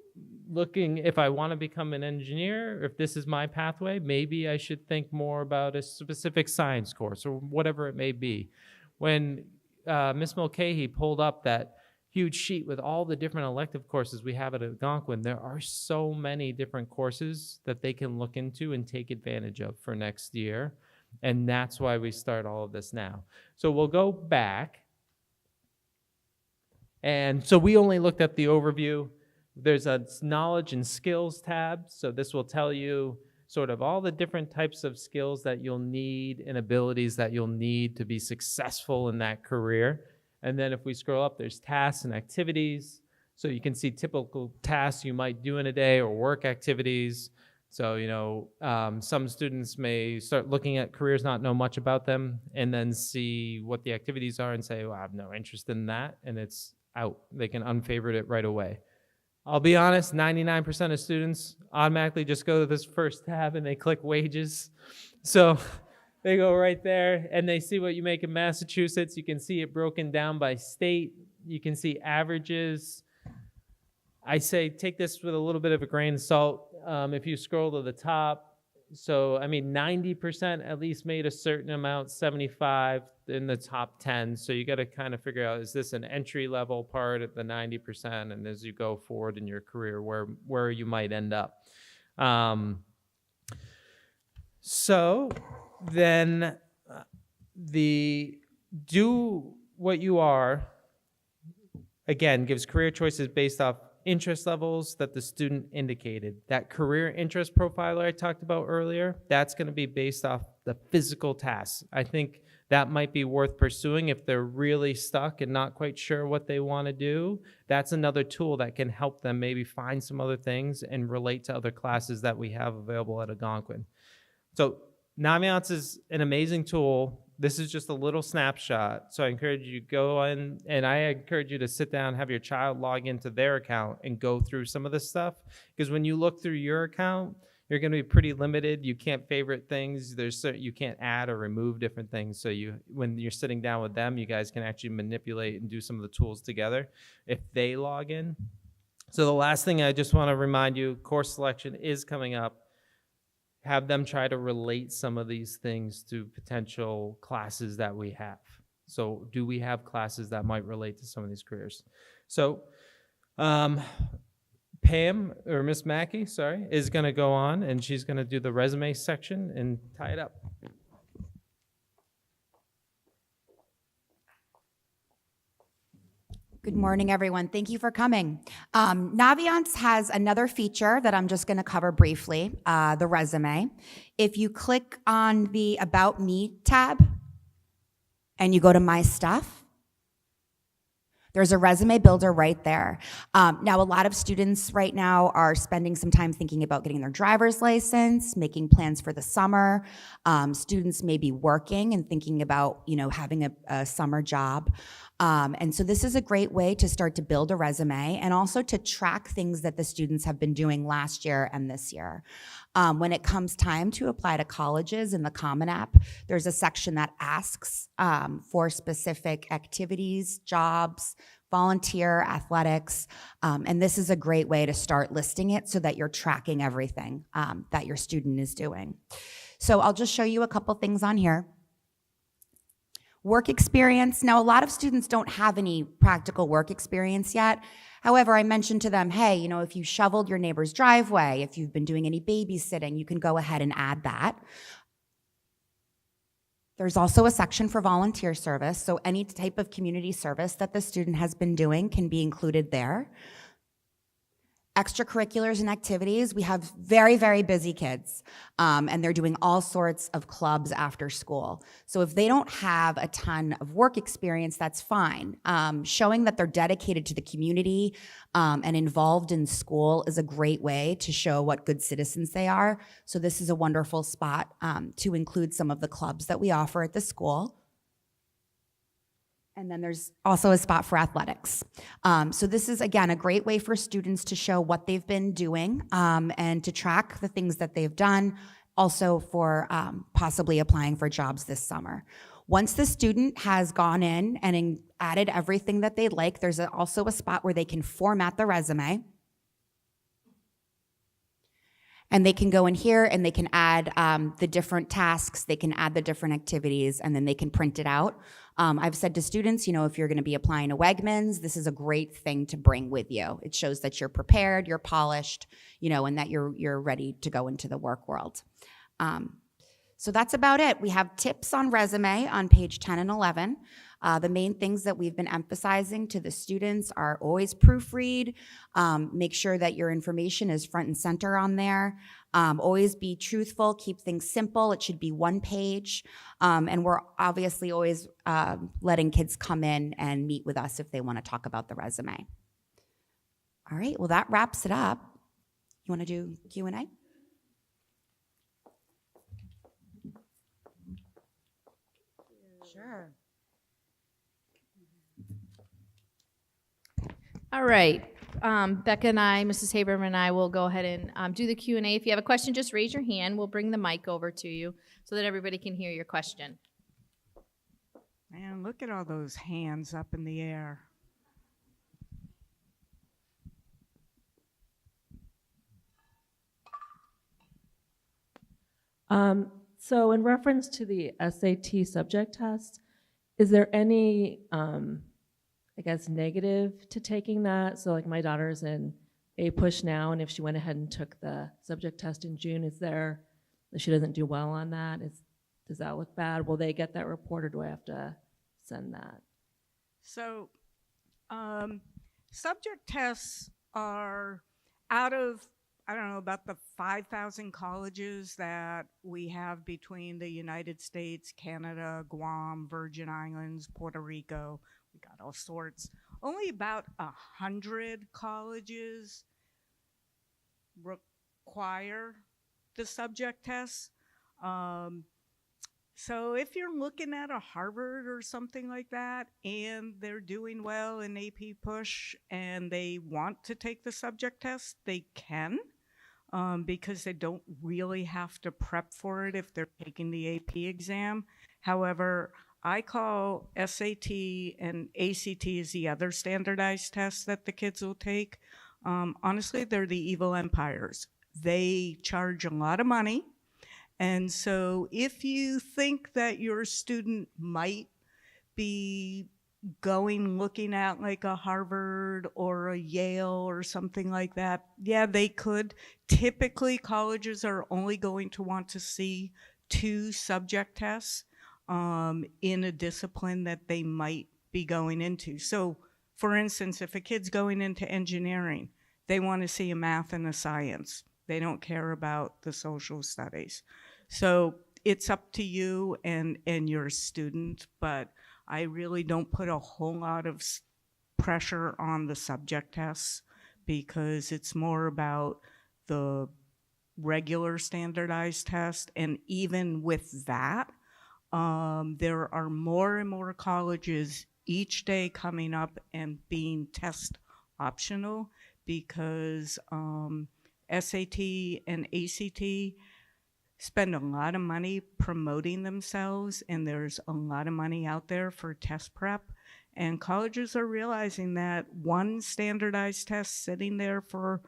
looking, if I want to become an engineer, if this is my pathway, maybe I should think more about a specific science course or whatever it may be. When Ms. Mulcahy pulled up that huge sheet with all the different elective courses we have at Algonquin, there are so many different courses that they can look into and take advantage of for next year. And that's why we start all of this now. So we'll go back. And so we only looked at the overview. There's a knowledge and skills tab. So this will tell you sort of all the different types of skills that you'll need and abilities that you'll need to be successful in that career. And then if we scroll up, there's tasks and activities. So you can see typical tasks you might do in a day or work activities. So, you know, some students may start looking at careers, not know much about them, and then see what the activities are and say, well, I have no interest in that, and it's out. They can unfavorite it right away. I'll be honest, 99% of students automatically just go to this first tab and they click wages. So they go right there and they see what you make in Massachusetts. You can see it broken down by state. You can see averages. I say take this with a little bit of a grain of salt. If you scroll to the top, so, 90% at least made a certain amount, 75 in the top 10. So you got to kind of figure out, is this an entry-level part at the 90%? And as you go forward in your career, where you might end up. So then the do what you are, again, gives career choices based off interest levels that the student indicated. That career interest profiler I talked about earlier, that's going to be based off the physical tasks. I think that might be worth pursuing if they're really stuck and not quite sure what they want to do. That's another tool that can help them maybe find some other things and relate to other classes that we have available at Algonquin. So Naviance is an amazing tool. This is just a little snapshot. So I encourage you to go in, and I encourage you to sit down, have your child log into their account and go through some of this stuff. Because when you look through your account, you're going to be pretty limited. You can't favorite things. You can't add or remove different things. So when you're sitting down with them, you guys can actually manipulate and do some of the tools together if they log in. So the last thing I just want to remind you, course selection is coming up. Have them try to relate some of these things to potential classes that we have. So do we have classes that might relate to some of these careers? So Pam, or Miss Mackey, sorry, is going to go on, and she's going to do the resume section and tie it up. Good morning, everyone. Thank you for coming. Naviance has another feature that I'm just going to cover briefly, the resume. If you click on the About Me tab and you go to My Stuff, there's a resume builder right there. Now, a lot of students right now are spending some time thinking about getting their driver's license, making plans for the summer. Students may be working and thinking about, having a summer job. And so this is a great way to start to build a resume and also to track things that the students have been doing last year and this year. When it comes time to apply to colleges in the Common App, there's a section that asks for specific activities, jobs, volunteer, athletics, and this is a great way to start listing it so that you're tracking everything that your student is doing. So I'll just show you a couple things on here. Work experience. Now, a lot of students don't have any practical work experience yet. However, I mentioned to them, hey, if you shoveled your neighbor's driveway, if you've been doing any babysitting, you can go ahead and add that. There's also a section for volunteer service, so any type of community service that the student has been doing can be included there. Extracurriculars and activities, we have very, very busy kids, and they're doing all sorts of clubs after school. So if they don't have a ton of work experience, that's fine. Showing that they're dedicated to the community and involved in school is a great way to show what good citizens they are. So this is a wonderful spot to include some of the clubs that we offer at the school. And then there's also a spot for athletics. So this is, again, a great way for students to show what they've been doing and to track the things that they've done, also for possibly applying for jobs this summer. Once the student has gone in and added everything that they'd like, there's also a spot where they can format the resume. And they can go in here and they can add the different tasks, they can add the different activities, and then they can print it out. I've said to students, if you're going to be applying to Wegmans, this is a great thing to bring with you. It shows that you're prepared, you're polished, and that you're ready to go into the work world. So that's about it. We have tips on resume on page 10 and 11. The main things that we've been emphasizing to the students are always proofread, make sure that your information is front and center on there, always be truthful, keep things simple. It should be one page, and we're obviously always letting kids come in and meet with us if they want to talk about the resume. All right, well, that wraps it up. You want to do Q&A? Sure. All right. Becca and I, Mrs. Haberman and I will go ahead and do the Q&A. If you have a question, just raise your hand. We'll bring the mic over to you so that everybody can hear your question. Man, look at all those hands up in the air. So in reference to the SAT subject test, is there any, I guess, negative to taking that? So like my daughter's in APUSH now, and if she went ahead and took the subject test in June, is there, if she doesn't do well on that, does that look bad? Will they get that report, or do I have to send that? So subject tests are out of, I don't know, about the 5,000 colleges that we have between the United States, Canada, Guam, Virgin Islands, Puerto Rico. We got all sorts. Only about 100 colleges require the subject tests. So if you're looking at a Harvard or something like that, and they're doing well in AP Push and they want to take the subject test, they can, because they don't really have to prep for it if they're taking the AP exam. However, I call SAT and ACT as the other standardized tests that the kids will take. Honestly, they're the evil empires. They charge a lot of money. And so if you think that your student might be looking at like a Harvard or a Yale or something like that, yeah, they could. Typically, colleges are only going to want to see 2 subject tests in a discipline that they might be going into. So, for instance, if a kid's going into engineering, they want to see a math and a science. They don't care about the social studies. So it's up to you and your student, but I really don't put a whole lot of pressure on the subject tests because it's more about the regular standardized test. And even with that, there are more and more colleges each day coming up and being test optional because SAT and ACT spend a lot of money promoting themselves, and there's a lot of money out there for test prep. And colleges are realizing that one standardized test sitting there for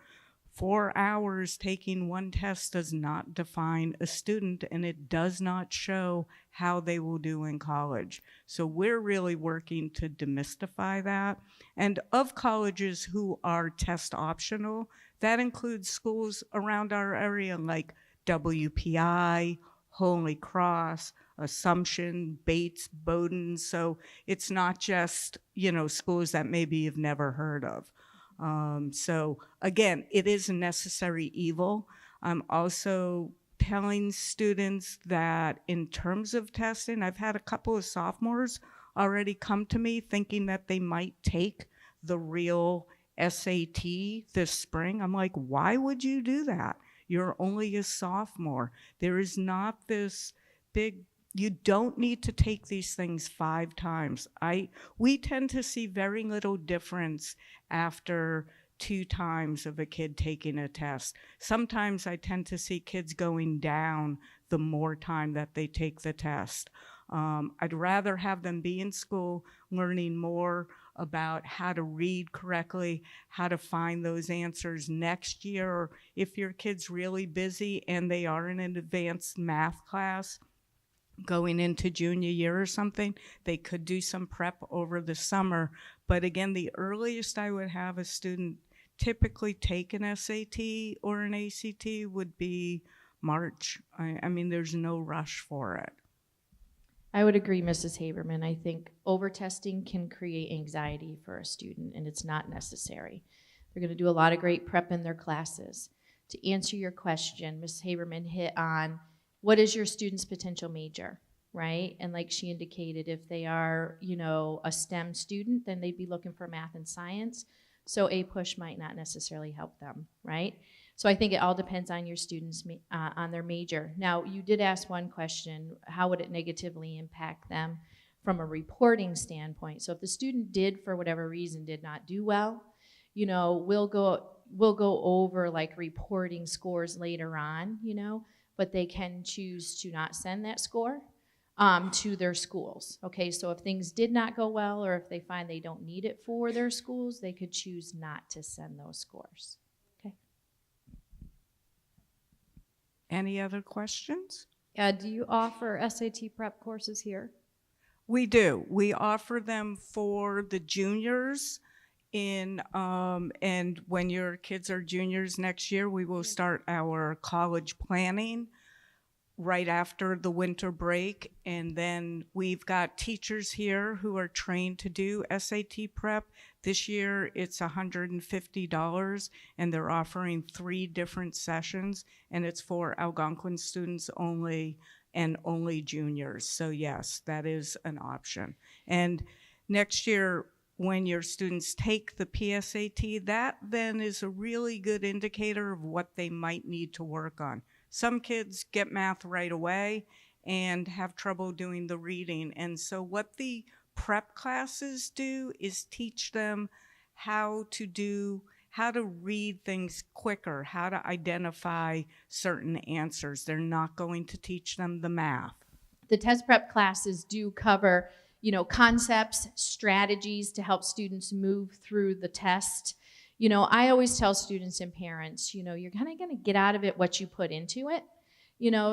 4 hours taking one test does not define a student, and it does not show how they will do in college. So we're really working to demystify that. And of colleges who are test optional, that includes schools around our area like WPI, Holy Cross, Assumption, Bates, Bowdoin. So it's not just, schools that maybe you've never heard of. So again, it is a necessary evil. I'm also telling students that in terms of testing, I've had a couple of sophomores already come to me thinking that they might take the real SAT this spring. I'm like, why would you do that? You're only a sophomore. There is not this big, you don't need to take these things 5 times. We tend to see very little difference after 2 times of a kid taking a test. Sometimes I tend to see kids going down the more time that they take the test. I'd rather have them be in school learning more about how to read correctly, how to find those answers next year, or if your kid's really busy and they are in an advanced math class going into junior year or something, they could do some prep over the summer. But again, the earliest I would have a student typically take an SAT or an ACT would be March. I mean, there's no rush for it. I would agree, Mrs. Haberman. I think over-testing can create anxiety for a student, and it's not necessary. They're going to do a lot of great prep in their classes. To answer your question, Mrs. Haberman hit on what is your student's potential major, right? And like she indicated, if they are, a STEM student, then they'd be looking for math and science. So APUSH might not necessarily help them, right? So I think it all depends on your students, on their major. Now, you did ask one question, how would it negatively impact them from a reporting standpoint? So if the student did, for whatever reason, did not do well, we'll go over like reporting scores later on, but they can choose to not send that score to their schools. Okay, so if things did not go well, or if they find they don't need it for their schools, they could choose not to send those scores. Okay. Any other questions? Do you offer SAT prep courses here? We do. We offer them for the juniors and when your kids are juniors next year, we will start our college planning right after the winter break. And then we've got teachers here who are trained to do SAT prep. This year it's $150, and they're offering 3 different sessions, and it's for Algonquin students only and only juniors. So yes, that is an option. And next year, when your students take the PSAT, that then is a really good indicator of what they might need to work on. Some kids get math right away and have trouble doing the reading. And so what the prep classes do is teach them how to read things quicker, how to identify certain answers. They're not going to teach them the math. The test prep classes do cover, concepts, strategies to help students move through the test. I always tell students and parents, you're kind of going to get out of it what you put into it.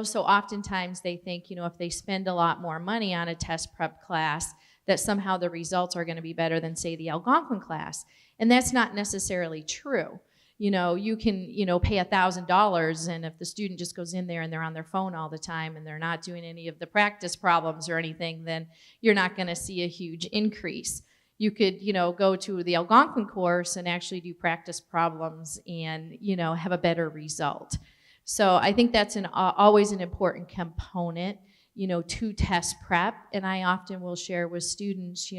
So oftentimes they think, if they spend a lot more money on a test prep class, that somehow the results are going to be better than, say, the Algonquin class. And that's not necessarily true. You can, pay $1,000, and if the student just goes in there and they're on their phone all the time and they're not doing any of the practice problems or anything, then you're not going to see a huge increase. You could, go to the Algonquin course and actually do practice problems and, have a better result. So I think that's always an important component, to test prep. And I often will share with students,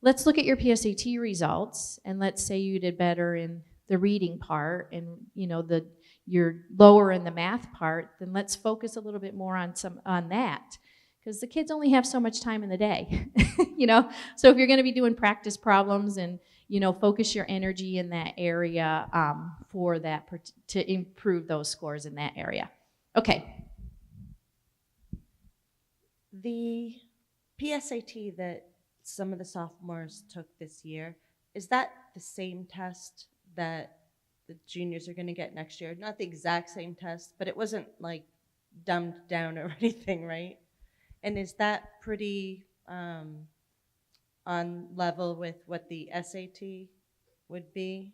let's look at your PSAT results, and let's say you did better in the reading part and, you're lower in the math part, then let's focus a little bit more on that. Because the kids only have so much time in the day, So if you're going to be doing practice problems and, focus your energy in that area for that, to improve those scores in that area. Okay. The PSAT that some of the sophomores took this year, is that the same test that the juniors are going to get next year? Not the exact same test, but it wasn't like dumbed down or anything, right? And is that pretty on level with what the SAT would be?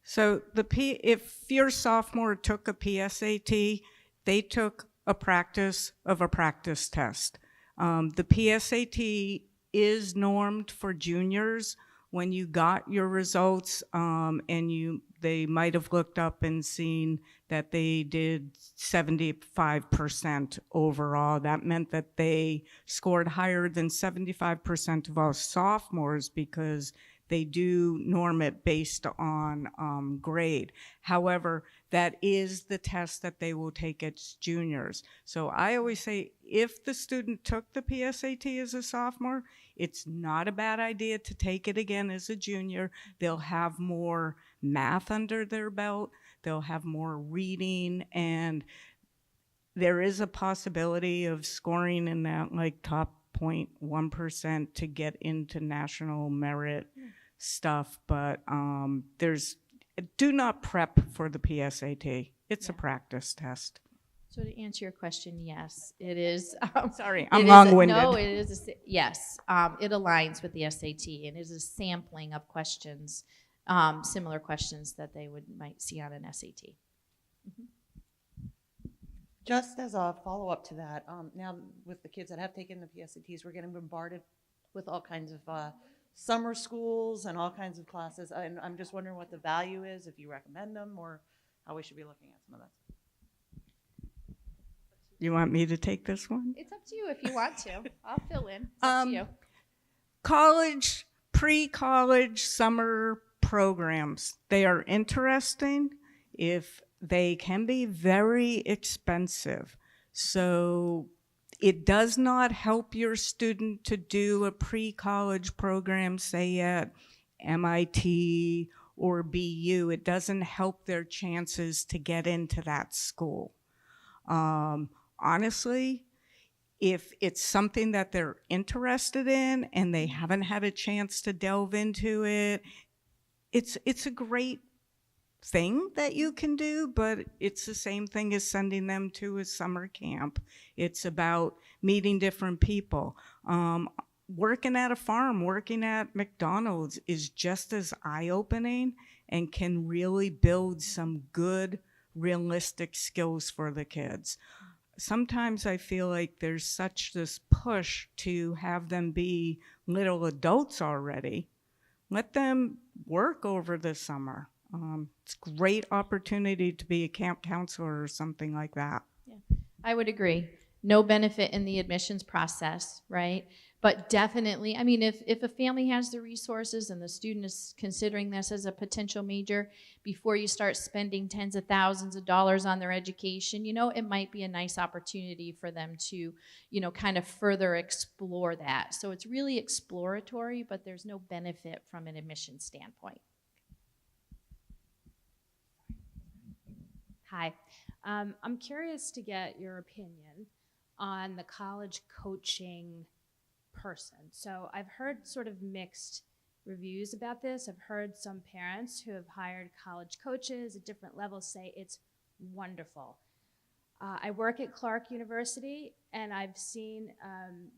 So if your sophomore took a PSAT, they took a practice test. The PSAT is normed for juniors. When you got your results, and they might have looked up and seen that they did 75% overall. That meant that they scored higher than 75% of all sophomores, because they do norm it based on grade. However, that is the test that they will take as juniors. So I always say, if the student took the PSAT as a sophomore, it's not a bad idea to take it again as a junior. They'll have more math under their belt. They'll have more reading, and there is a possibility of scoring in that top 0.1% to get into national merit stuff. But do not prep for the PSAT. It's a practice test. So to answer your question, yes, it is. Sorry, I'm long-winded. No, it is. Yes, it aligns with the SAT, and it is a sampling of questions, similar questions that they might see on an SAT. Mm-hmm. Just as a follow-up to that, now with the kids that have taken the PSATs, we're getting bombarded with all kinds of summer schools and all kinds of classes. And I'm just wondering what the value is, if you recommend them, or how we should be looking at some of that. You want me to take this one? It's up to you if you want to. I'll fill in. It's up to you. College, pre-college summer programs, they are interesting. If they can be very expensive. So it does not help your student to do a pre-college program, say at MIT or BU. It doesn't help their chances to get into that school. Honestly, if it's something that they're interested in and they haven't had a chance to delve into it, it's a great thing that you can do, but it's the same thing as sending them to a summer camp. It's about meeting different people. Working at a farm, working at McDonald's is just as eye-opening and can really build some good, realistic skills for the kids. Sometimes I feel like there's such this push to have them be little adults already. Let them work over the summer. It's a great opportunity to be a camp counselor or something like that. Yeah, I would agree. No benefit in the admissions process, right? But definitely, I mean, if a family has the resources and the student is considering this as a potential major, before you start spending tens of thousands of dollars on their education, you know, it might be a nice opportunity for them to, you know, kind of further explore that. So it's really exploratory, but there's no benefit from an admission standpoint. Hi. I'm curious to get your opinion on the college coaching person. So I've heard sort of mixed reviews about this. I've heard some parents who have hired college coaches at different levels say it's wonderful. I work at Clark University, and I've seen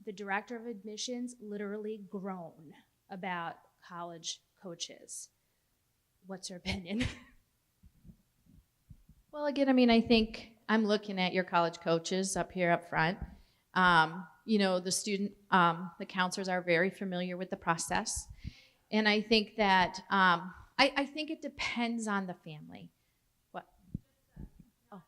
the director of admissions literally groan about college coaches. What's your opinion? Well, again, I mean, I think I'm looking at your college coaches up here up front. You know, the counselors are very familiar with the process. And I think that, I think it depends on the family. What? Oh.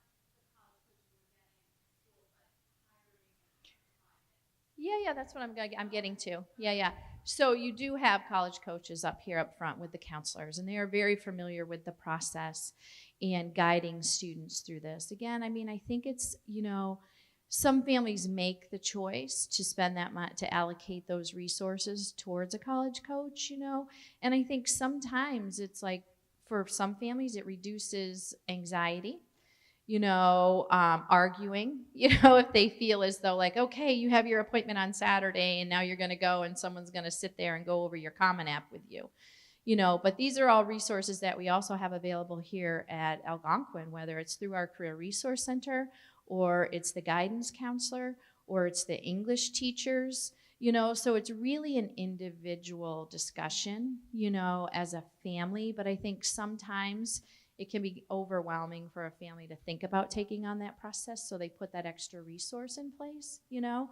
Yeah, that's what I'm getting to. Yeah. So you do have college coaches up here up front with the counselors, and they are very familiar with the process and guiding students through this. Again, I mean, I think it's, you know, some families make the choice to spend that money, to allocate those resources towards a college coach, you know, and I think sometimes it's like, for some families, it reduces anxiety, you know, arguing, you know, if they feel as though like, okay, you have your appointment on Saturday and now you're going to go and someone's going to sit there and go over your Common App with you. You know, but these are all resources that we also have available here at Algonquin, whether it's through our Career Resource Center, or it's the guidance counselor, or it's the English teachers, you know, so it's really an individual discussion, you know, as a family, but I think sometimes it can be overwhelming for a family to think about taking on that process, so they put that extra resource in place, you know.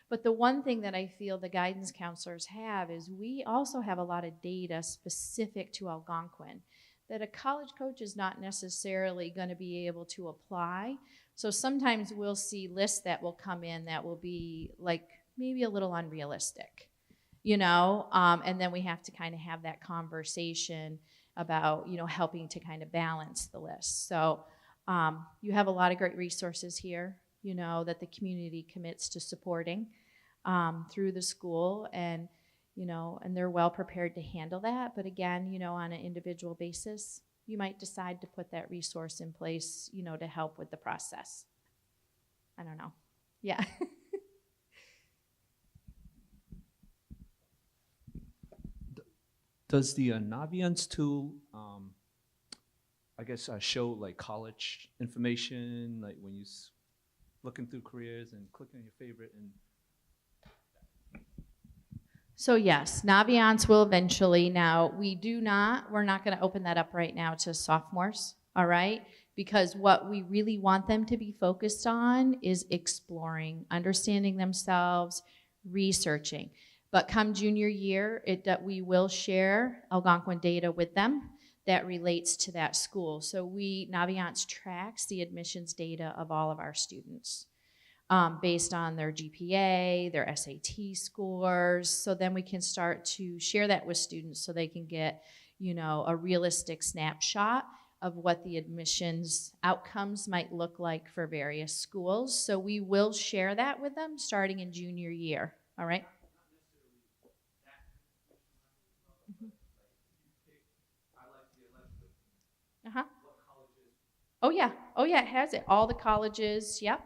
But the one thing that I feel the guidance counselors have is we also have a lot of data specific to Algonquin that a college coach is not necessarily going to be able to apply. So sometimes we'll see lists that will come in that will be like maybe a little unrealistic, you know, and then we have to kind of have that conversation about, you know, helping to kind of balance the list. So you have a lot of great resources here, you know, that the community commits to supporting through the school, and, you know, and they're well prepared to handle that. But again, you know, on an individual basis, you might decide to put that resource in place, you know, to help with the process. I don't know. Yeah. Does the Naviance tool, I guess, show like college information, like when you looking through careers and clicking on your favorite? And So yes, Naviance will eventually. Now, we're not going to open that up right now to sophomores, all right? Because what we really want them to be focused on is exploring, understanding themselves, researching. But come junior year, we will share Algonquin data with them that relates to that school. So Naviance tracks the admissions data of all of our students based on their GPA, their SAT scores. So then we can start to share that with students so they can get, you know, a realistic snapshot of what the admissions outcomes might look like for various schools. So we will share that with them starting in junior year, all right? Oh yeah, it has it. All the colleges, yep.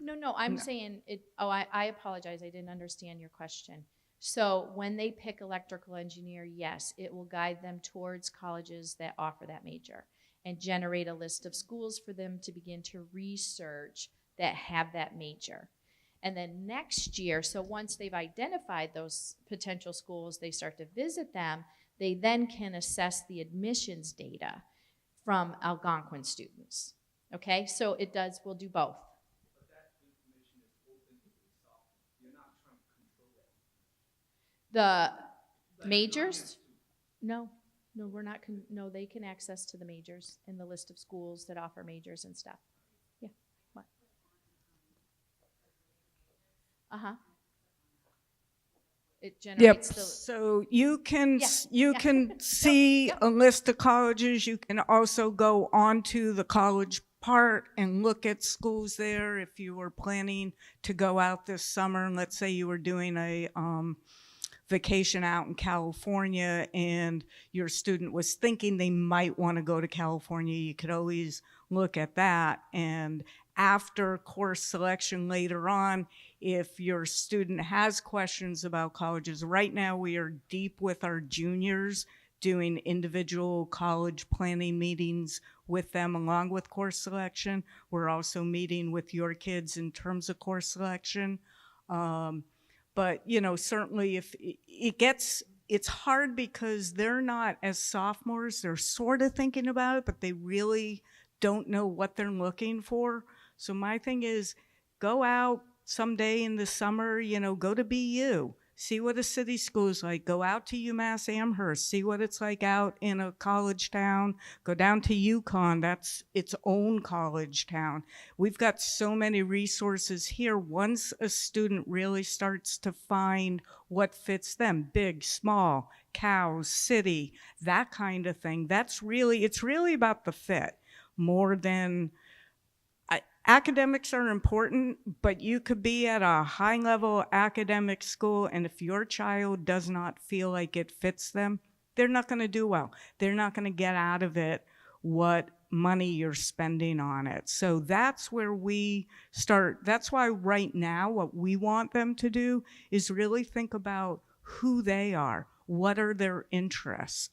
No, I'm No. saying it, I apologize, I didn't understand your question. So when they pick electrical engineer, yes, it will guide them towards colleges that offer that major and generate a list of schools for them to begin to research that have that major. And then next year, so once they've identified those potential schools, they start to visit them, they then can assess the admissions data from Algonquin students. Okay, so we'll do both. The majors? No, we're not, no, they can access to the majors in the list of schools that offer majors and stuff. Yeah, what? Uh-huh. It Yep, generates the, so you can, Yeah, yeah. can see Yep. a list of colleges. You can also go onto the college part and look at schools there. If you were planning to go out this summer, and let's say you were doing a vacation out in California and your student was thinking they might want to go to California, you could always look at that. And after course selection later on, if your student has questions about colleges, right now we are deep with our juniors doing individual college planning meetings with them along with course selection. We're also meeting with your kids in terms of course selection. But, you know, certainly if it's hard because they're not, as sophomores, they're sort of thinking about it, but they really don't know what they're looking for. So my thing is, go out someday in the summer, you know, go to BU, see what a city school is like, go out to UMass Amherst, see what it's like out in a college town, go down to UConn, that's its own college town. We've got so many resources here. Once a student really starts to find what fits them, big, small, cows, city, that kind of thing, it's really about the fit more than, academics are important, but you could be at a high-level academic school, and if your child does not feel like it fits them, they're not going to do well. They're not going to get out of it what money you're spending on it. So that's where we start. That's why right now what we want them to do is really think about who they are. What are their interests?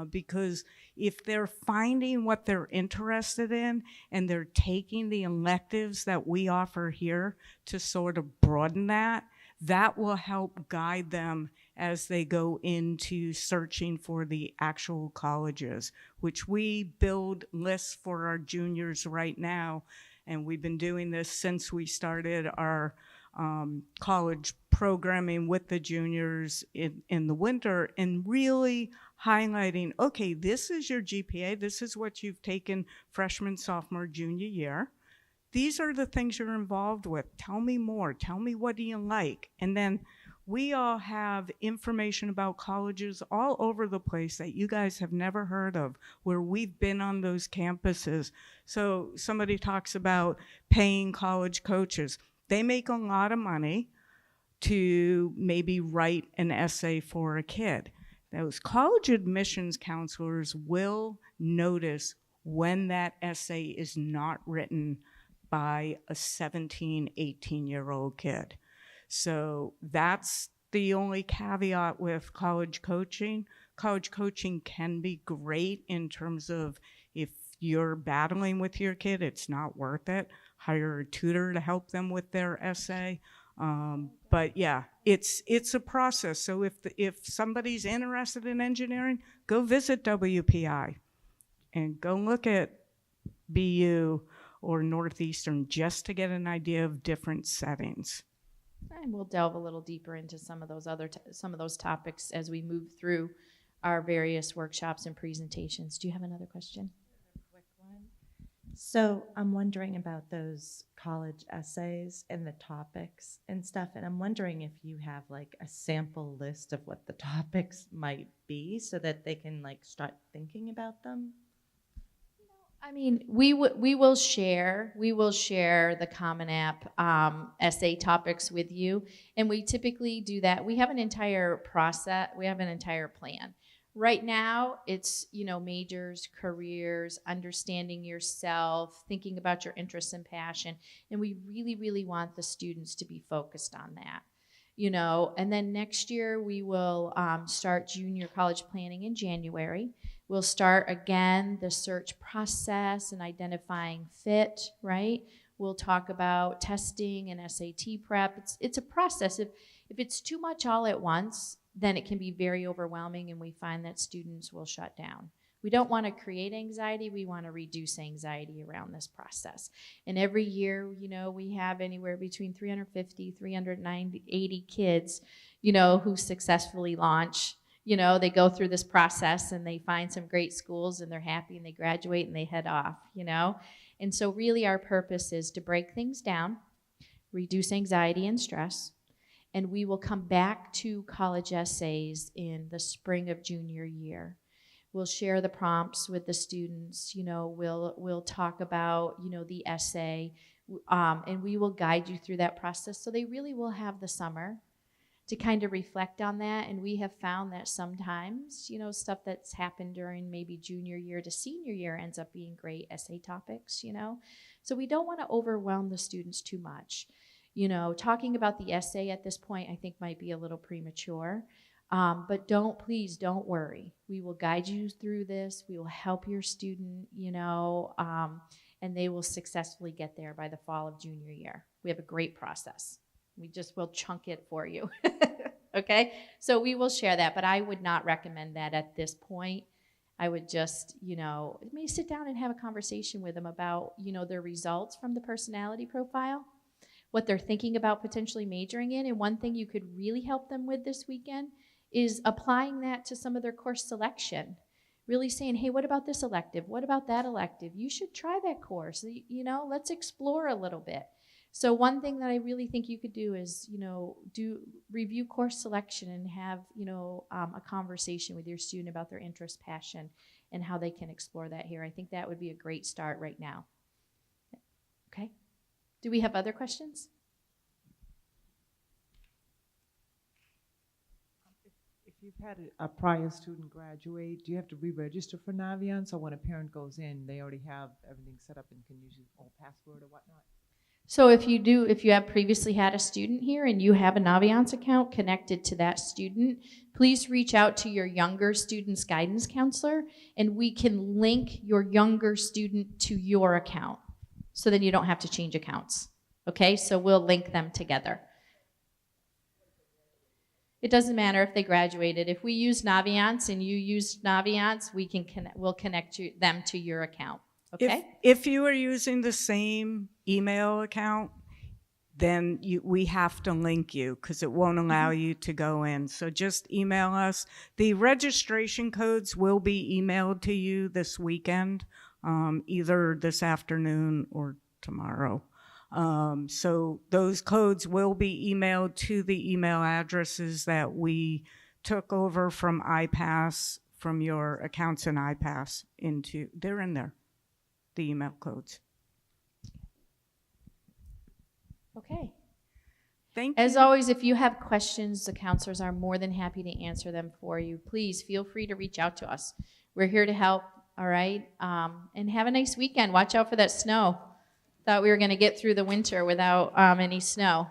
Because if they're finding what they're interested in and they're taking the electives that we offer here to sort of broaden that, that will help guide them as they go into searching for the actual colleges, which we build lists for our juniors right now. And we've been doing this since we started our college programming with the juniors in the winter, and really highlighting, okay, this is your GPA, this is what you've taken freshman, sophomore, junior year. These are the things you're involved with. Tell me more. Tell me what do you like. And then we all have information about colleges all over the place that you guys have never heard of, where we've been on those campuses. So somebody talks about paying college coaches. They make a lot of money to maybe write an essay for a kid. Those college admissions counselors will notice when that essay is not written by a 17, 18-year-old kid. So that's the only caveat with college coaching. College coaching can be great in terms of if you're battling with your kid, it's not worth it. Hire a tutor to help them with their essay. But yeah, it's a process. So if somebody's interested in engineering, go visit WPI and go look at BU or Northeastern just to get an idea of different settings. and we'll delve a little deeper into some of those some of those topics as we move through our various workshops and presentations. Do you have another question? So I'm wondering about those college essays and the topics and stuff, and I'm wondering if you have like a sample list of what the topics might be so that they can like start thinking about them. I mean, we will share the Common App essay topics with you, and we typically do that. We have an entire process. We have an entire plan. Right now, it's, majors, careers, understanding yourself, thinking about your interests and passion. And we really, really want the students to be focused on that. And then next year we will start junior college planning in January. We'll start again the search process and identifying fit, right? We'll talk about testing and SAT prep. It's a process. If it's too much all at once, then it can be very overwhelming, and we find that students will shut down. We don't want to create anxiety. We want to reduce anxiety around this process. And every year, we have anywhere between 350, 380 kids, who successfully launch. They go through this process and they find some great schools and they're happy and they graduate and they head off, And so really our purpose is to break things down, reduce anxiety and stress, and we will come back to college essays in the spring of junior year. We'll share the prompts with the students, we'll talk about, the essay, and we will guide you through that process. So they really will have the summer to kind of reflect on that. And we have found that sometimes, stuff that's happened during maybe junior year to senior year ends up being great essay topics, So we don't want to overwhelm the students too much. Talking about the essay at this point, I think might be a little premature. But please don't worry. We will guide you through this. We will help your student, and they will successfully get there by the fall of junior year. We have a great process. We just will chunk it for you. Okay? So we will share that, but I would not recommend that at this point. I would just, maybe sit down and have a conversation with them about, their results from the personality profile, what they're thinking about potentially majoring in. And one thing you could really help them with this weekend is applying that to some of their course selection. Really saying, hey, what about this elective? What about that elective? You should try that course. Let's explore a little bit. So one thing that I really think you could do is, review course selection and have, a conversation with your student about their interest, passion, and how they can explore that here. I think that would be a great start right now. Okay? Do we have other questions? If you've had a prior student graduate, do you have to re-register for Naviance, or when a parent goes in, they already have everything set up and can use your old password or whatnot? So if you have previously had a student here and you have a Naviance account connected to that student, please reach out to your younger student's guidance counselor, and we can link your younger student to your account. So then you don't have to change accounts. Okay, so we'll link them together. It doesn't matter if they graduated. If we use Naviance and you use Naviance, we'll connect them to your account. Okay? If you are using the same email account, then we have to link you because it won't allow you to go in. So just email us. The registration codes will be emailed to you this weekend, either this afternoon or tomorrow. So those codes will be emailed to the email addresses that we took over from iPass, from your accounts in iPass they're in there, the email codes. Okay. Thank you. As always, if you have questions, the counselors are more than happy to answer them for you. Please feel free to reach out to us. We're here to help, all right? And have a nice weekend. Watch out for that snow. Thought we were going to get through the winter without any snow.